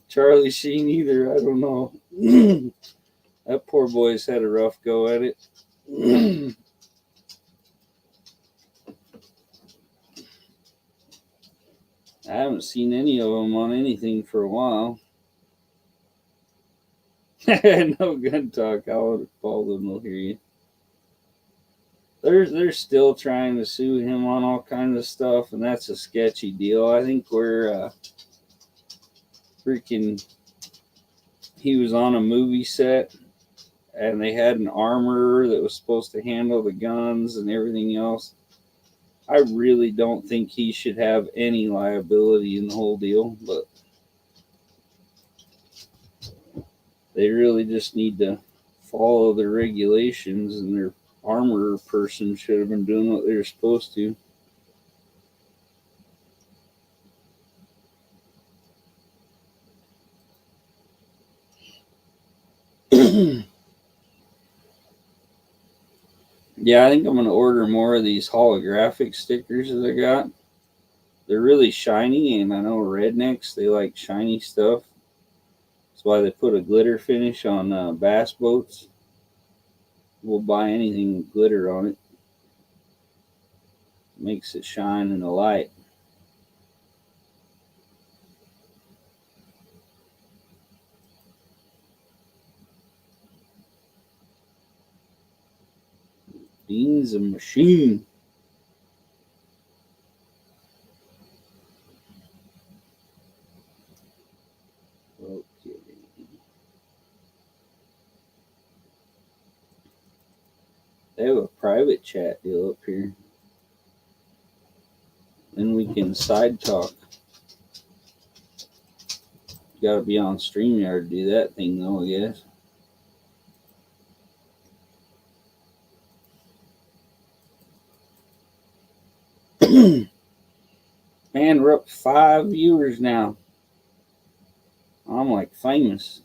Charlie Sheen either. I don't know. That poor boy's had a rough go at it. I haven't seen any of them on anything for a while. No gun talk. I'll call them. They'll hear you. They're still trying to sue him on all kinds of stuff, and that's a sketchy deal. I think we're freaking. He was on a movie set, and they had an armorer that was supposed to handle the guns and everything else. I really don't think he should have any liability in the whole deal, but they really just need to follow the regulations, and their armorer person should have been doing what they were supposed to. Yeah, I think I'm going to order more of these holographic stickers that I got. They're really shiny, and I know rednecks, they like shiny stuff. That's why they put a glitter finish on bass boats. We'll buy anything with glitter on it. Makes it shine in the light. Dean's a machine. Okay. They have a private chat deal up here. Then we can side talk. You gotta be on StreamYard to do that thing though, I guess. Man, we're up 5 viewers now. I'm like famous.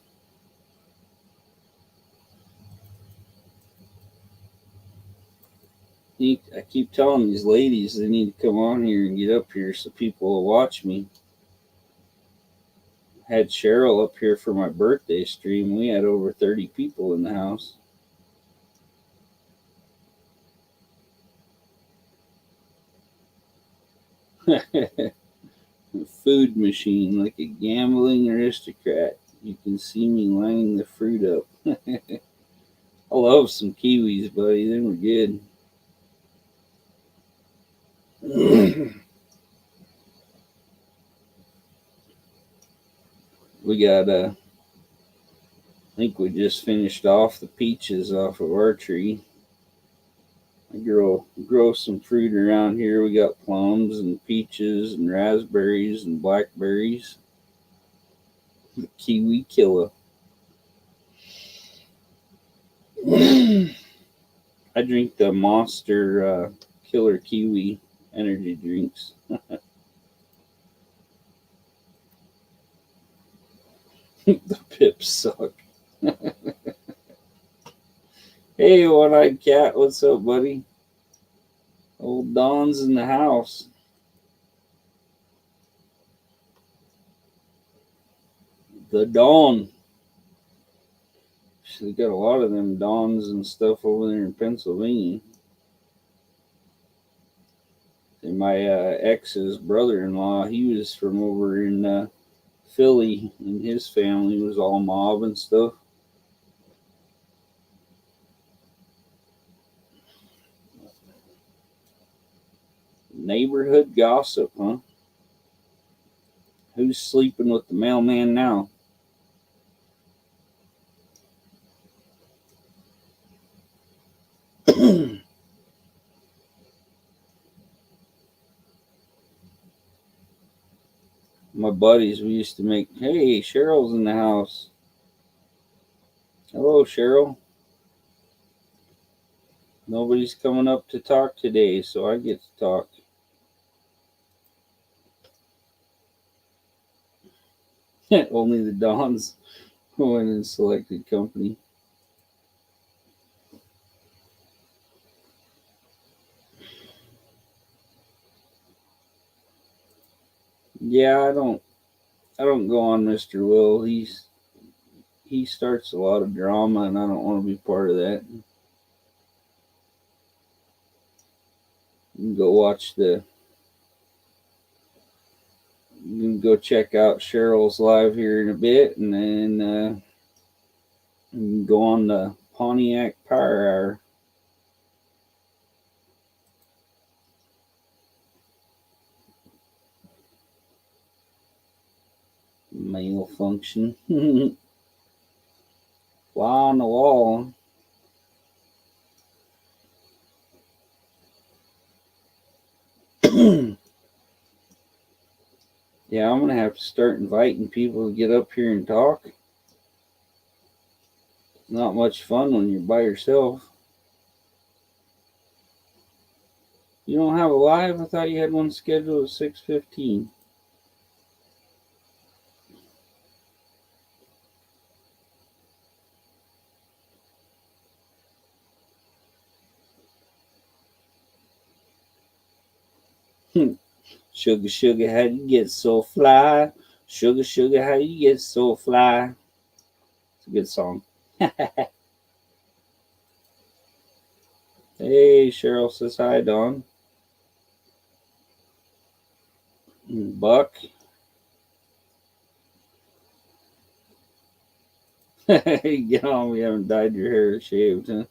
I keep telling these ladies they need to come on here and get up here so people will watch me. I had Cheryl up here for my birthday stream. We had over 30 people in the house. Food machine, like a gambling aristocrat. You can see me lining the fruit up. I love some kiwis, buddy. They were good. We got I think we just finished off the peaches off of our tree. I grow some fruit around here. We got plums and peaches and raspberries and blackberries. The kiwi killer. I drink the Monster Killer Kiwi energy drinks. The pips suck. Hey, one-eyed cat, what's up, buddy? Old Don's in the house. The Dawn. They got a lot of them Dawns and stuff over there in Pennsylvania. And my ex's brother-in-law, he was from over in Philly, and his family was all mob and stuff. Neighborhood gossip, huh? Who's sleeping with the mailman now? My buddies, we used to make, hey, Cheryl's in the house. Hello, Cheryl. Nobody's coming up to talk today, so I get to talk. Only the Dons went in selected company. Yeah, I don't go on Mr. Will. He starts a lot of drama, and I don't want to be part of that. You can go watch you can go check out Cheryl's live here in a bit, and then you can go on the Pontiac Power Hour. Malfunction. Fly on the wall. Yeah, I'm gonna have to start inviting people to get up here and talk. It's not much fun when you're by yourself. You don't have a live? I thought you had one scheduled at 6:15. Sugar, sugar, how you get so fly? Sugar, sugar, how you get so fly? It's a good song. Hey, Cheryl says hi, Dawn. Buck. Get on, we haven't dyed your hair or shaved, huh?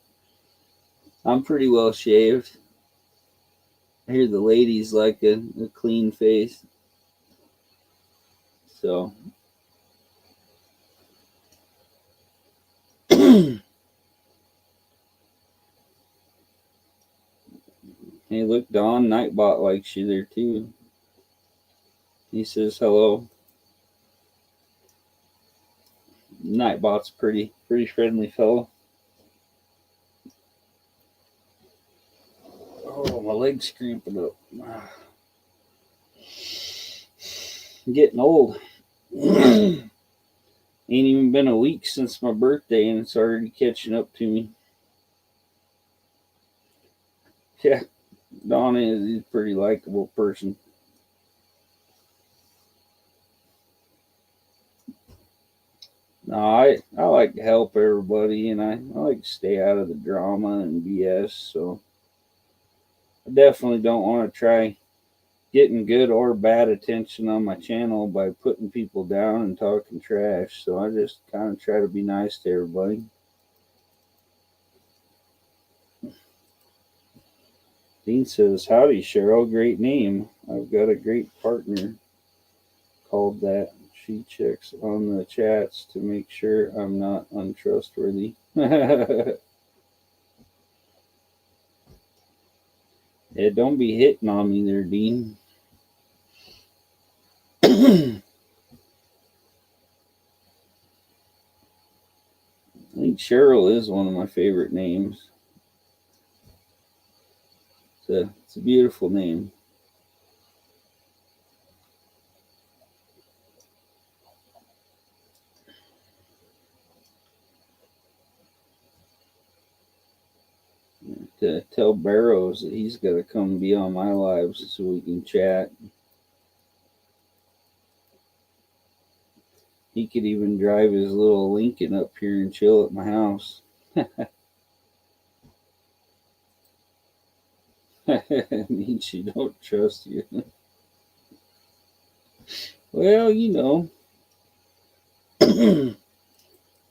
I'm pretty well shaved. I hear the ladies like a clean face. So, hey, look, Don Nightbot likes you there too. He says hello. Nightbot's pretty friendly fellow. Oh, my leg's cramping up. I'm getting old. Ain't even been a week since my birthday, and it's already catching up to me. Yeah, Don is a pretty likable person. No, I like to help everybody, and I like to stay out of the drama and BS. So I definitely don't want to try getting good or bad attention on my channel by putting people down and talking trash. So I just kind of try to be nice to everybody. Dean says, "Howdy, Cheryl. Great name. I've got a great partner called that. She checks on the chats to make sure I'm not untrustworthy." Yeah, don't be hitting on me there, Dean. I think Cheryl is one of my favorite names. It's a beautiful name. To tell Barrows that he's got to come be on my lives so we can chat. He could even drive his little Lincoln up here and chill at my house. It means she don't trust you. Well,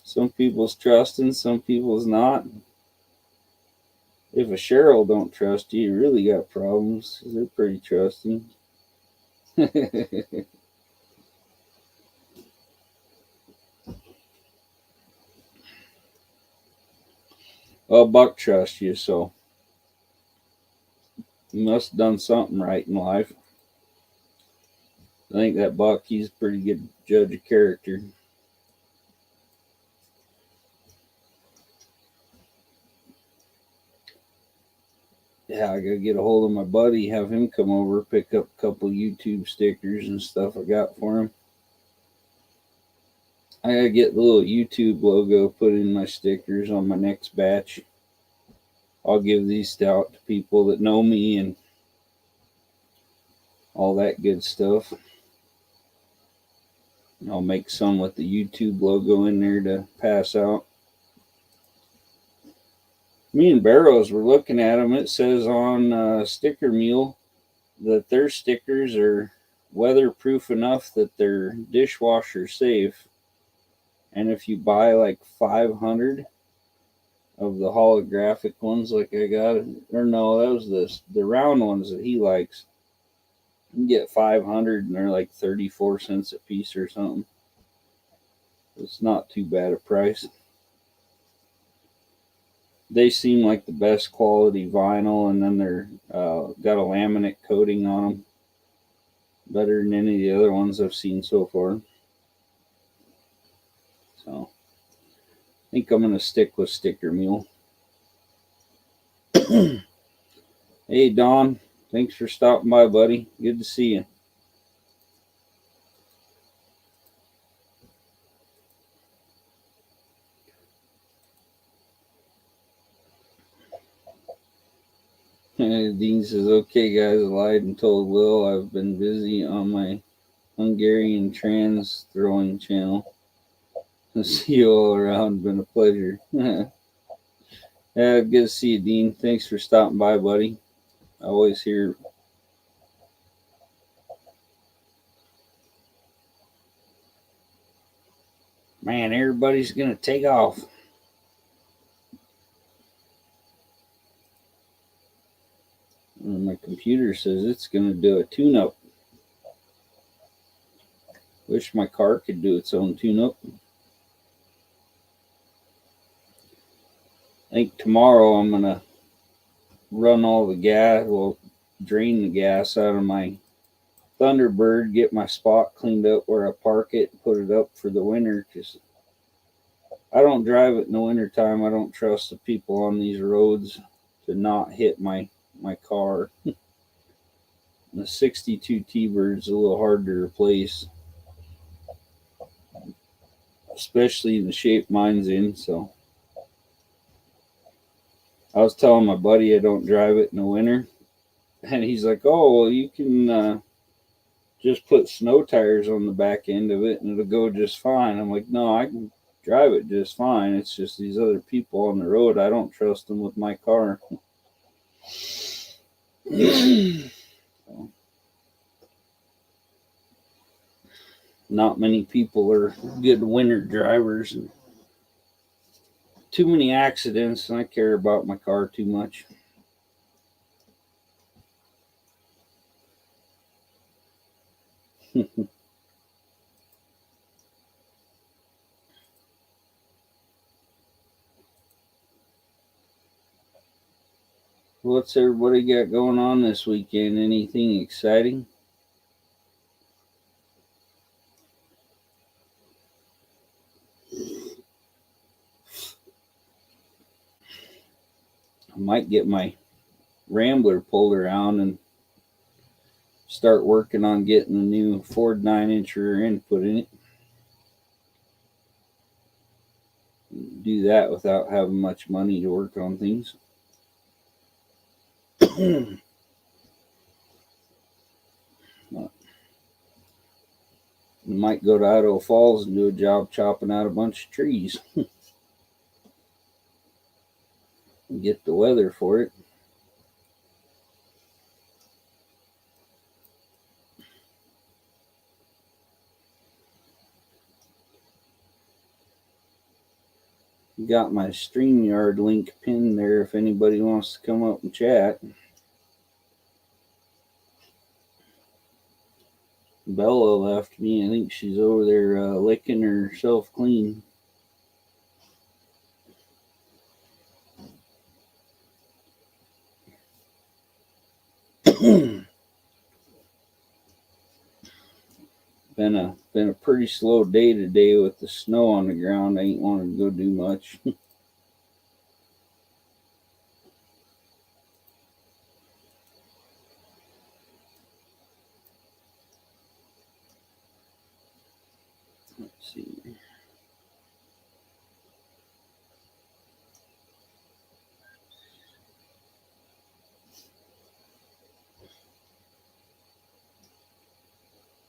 some people's trusting, some people's not. If a Cheryl don't trust you, you really got problems 'cause they're pretty trusting. Well, Buck trusts you, so you must have done something right in life. I think that Buck, he's a pretty good judge of character. Yeah, I gotta get a hold of my buddy, have him come over, pick up a couple YouTube stickers and stuff I got for him. I gotta get the little YouTube logo put in my stickers on my next batch. I'll give these out to people that know me and all that good stuff. I'll make some with the YouTube logo in there to pass out. Me and Barrows were looking at them. It says on Sticker Mule that their stickers are weatherproof enough that they're dishwasher safe. And if you buy like 500 of the holographic ones, like I got, or no, that was the round ones that he likes, you can get 500 and they're like 34 cents a piece or something. It's not too bad a price. They seem like the best quality vinyl, and then they're got a laminate coating on them, better than any of the other ones I've seen so far. So I think I'm gonna stick with Sticker Mule. Hey Don, thanks for stopping by, buddy. Good to see you. Dean says, "Okay, guys, I lied and told Will I've been busy on my Hungarian trans throwing channel. See you all around. Been a pleasure." Yeah, good to see you, Dean. Thanks for stopping by, buddy. I always hear. Man, everybody's gonna take off. computer says it's going to do a tune-up. Wish my car could do its own tune-up. I think tomorrow I'm going to run all the gas, drain the gas out of my Thunderbird, get my spot cleaned up where I park it, and put it up for the winter, because I don't drive it in the wintertime. I don't trust the people on these roads to not hit my car. The 62 T-Bird's a little hard to replace, especially in the shape mine's in. So I was telling my buddy I don't drive it in the winter, and he's like, "Oh, well, you can just put snow tires on the back end of it and it'll go just fine." I'm like, "No, I can drive it just fine. It's just these other people on the road, I don't trust them with my car." Not many people are good winter drivers, and too many accidents, and I care about my car too much. What's everybody got going on this weekend? Anything exciting? I might get my Rambler pulled around and start working on getting the new Ford 9-inch rear end put in it. Do that without having much money to work on things. We might go to Idaho Falls and do a job chopping out a bunch of trees. And get the weather for it. Got my StreamYard link pinned there if anybody wants to come up and chat. Bella left me. I think she's over there licking herself clean. Been a pretty slow day today with the snow on the ground. I ain't wanted to go do much. Let's see.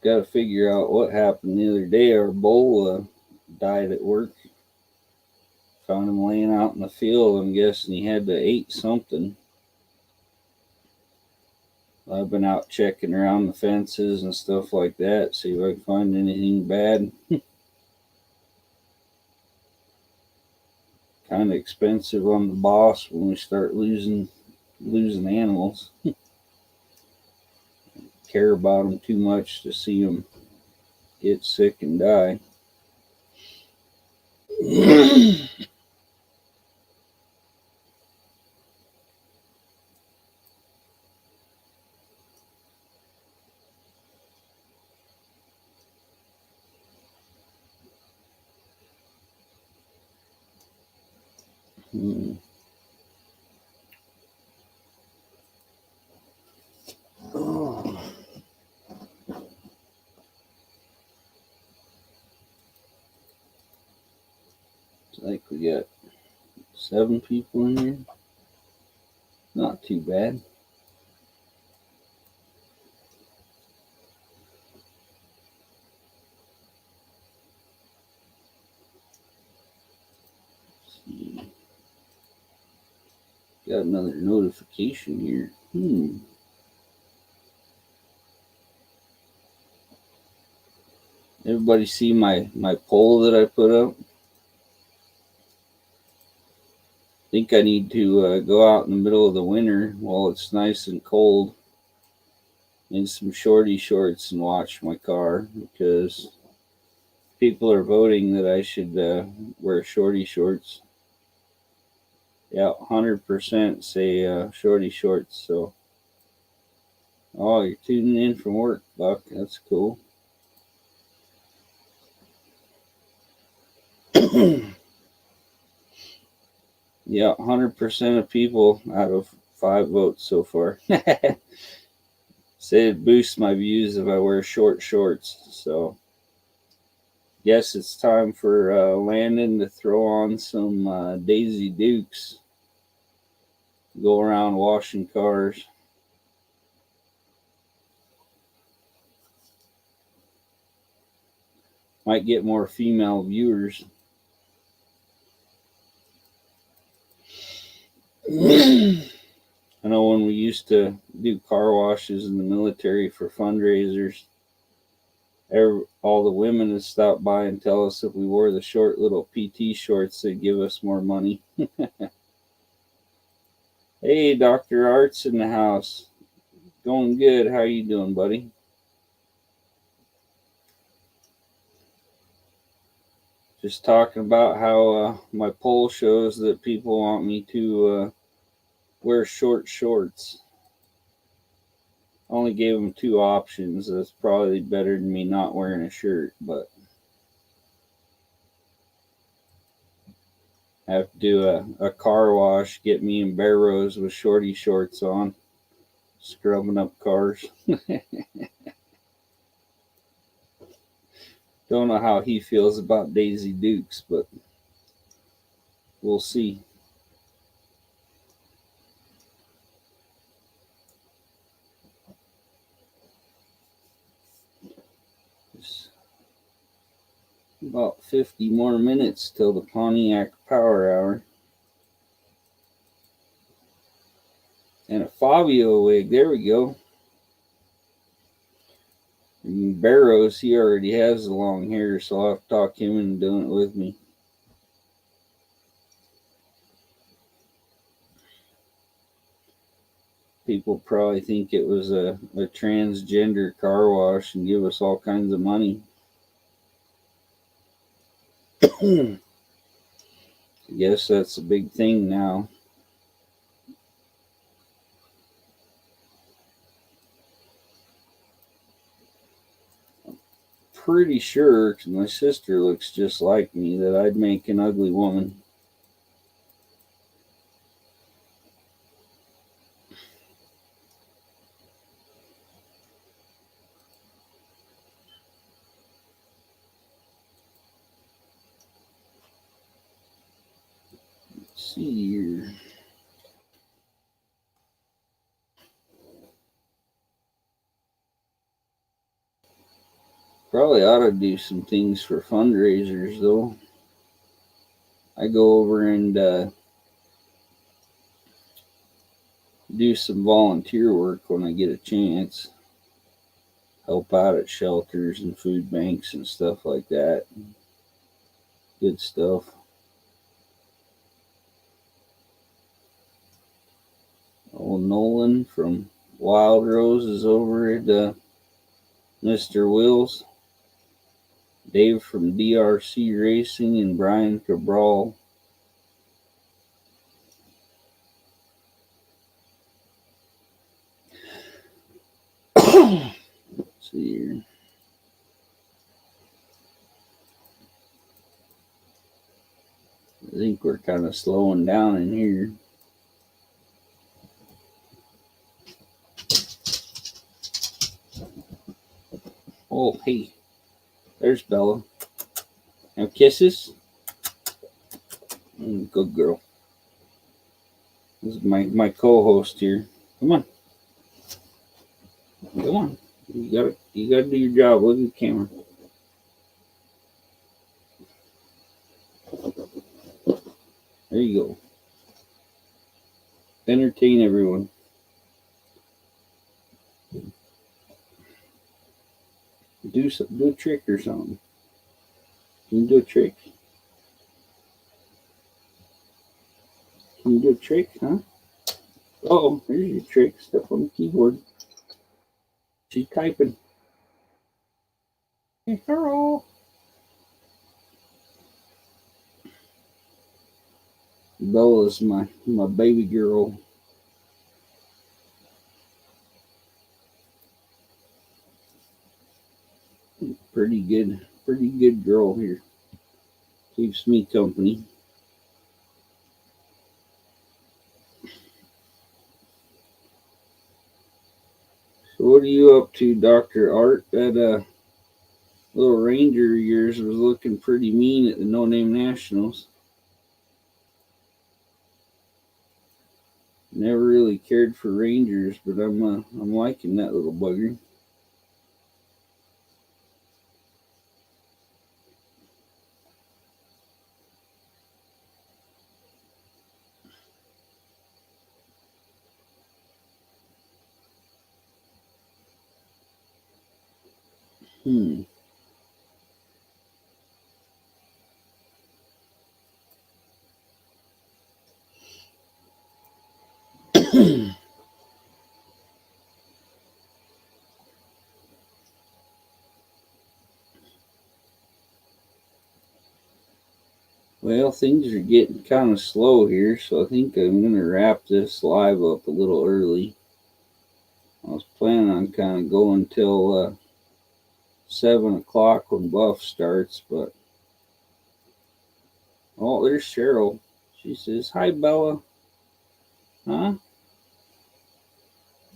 Got to figure out what happened the other day. Our bull died at work. Found him laying out in the field. I'm guessing he had to ate something. I've been out checking around the fences and stuff like that, see if I can find anything bad. Kind of expensive on the boss when we start losing animals. Care about them too much to see them get sick and die. Oh. It's like we got 7 people in here. Not too bad. Got another notification here. Everybody see my poll that I put up? I think I need to go out in the middle of the winter while it's nice and cold in some shorty shorts and watch my car, because people are voting that I should wear shorty shorts. Yeah, 100% say shorty shorts. So, oh, you're tuning in from work, Buck. That's cool. Yeah, 100% of people out of 5 votes so far say it boosts my views if I wear short shorts. So, yes, it's time for Landon to throw on some Daisy Dukes. Go around washing cars. Might get more female viewers. I know when we used to do car washes in the military for fundraisers, all the women would stop by and tell us if we wore the short little PT shorts, they'd give us more money. Hey, Dr. Art's in the house. Going good. How you doing, buddy? Just talking about how my poll shows that people want me to wear short shorts. I only gave them 2 options. That's probably better than me not wearing a shirt, but I have to do a car wash, get me and Barrows with shorty shorts on, scrubbing up cars. Don't know how he feels about Daisy Dukes, but we'll see. Just about 50 more minutes till the Pontiac Power Hour. And a Fabio wig. There we go. And Barrows, he already has the long hair, so I'll have to talk him into doing it with me. People probably think it was a transgender car wash and give us all kinds of money. I guess that's a big thing now. Pretty sure, because my sister looks just like me, that I'd make an ugly woman. Let's see here. Probably ought to do some things for fundraisers, though. I go over and do some volunteer work when I get a chance. Help out at shelters and food banks and stuff like that. Good stuff. Old Nolan from Wild Rose is over at Mr. Wills. Dave from DRC Racing and Brian Cabral. Let's see here. I think we're kind of slowing down in here. Oh, hey, there's Bella. Now kisses. Good girl. This is my co-host here. Come on. Come on. You gotta do your job. Look at the camera. There you go. Entertain everyone. Do a trick or something. Can you do a trick? Can you do a trick, huh? Oh, here's your trick. Step on the keyboard. She's typing. Hey, hello. Bella's my baby girl. Pretty good girl here. Keeps me company. So what are you up to, Dr. Art? That little ranger of yours was looking pretty mean at the No Name Nationals. Never really cared for rangers, but I'm liking that little bugger. Well, things are getting kind of slow here, so I think I'm going to wrap this live up a little early. I was planning on kind of going till 7 o'clock when Buff starts, but oh, there's Cheryl. She says, "Hi, Bella." Huh?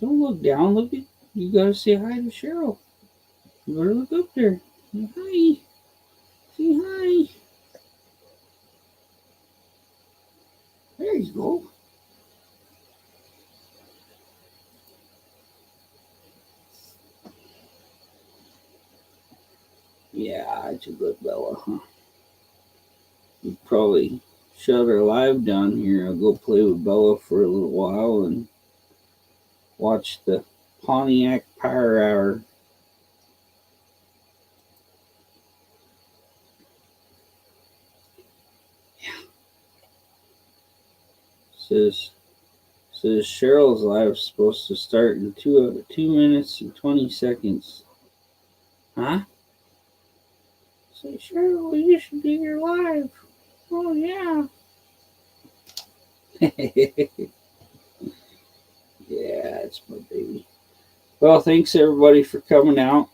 Don't look down. Look at you. Gotta say hi to Cheryl. You better look up there. Say hi. Say hi. There you go. Yeah, it's a good Bella, huh? We probably shut our live down here. I'll go play with Bella for a little while and watch the Pontiac Power Hour. Says Cheryl's live is supposed to start in 2 minutes and 20 seconds. Huh? Say, Cheryl, you should be here live. Oh yeah. Yeah, it's my baby. Well, thanks everybody for coming out.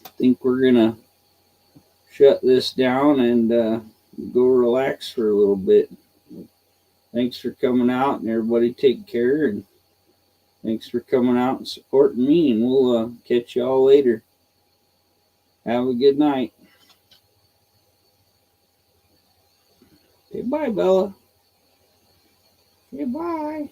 I think we're gonna shut this down and go relax for a little bit. Thanks for coming out, and everybody take care, and thanks for coming out and supporting me, and we'll catch y'all later. Have a good night. Okay, bye, Bella. Okay, bye.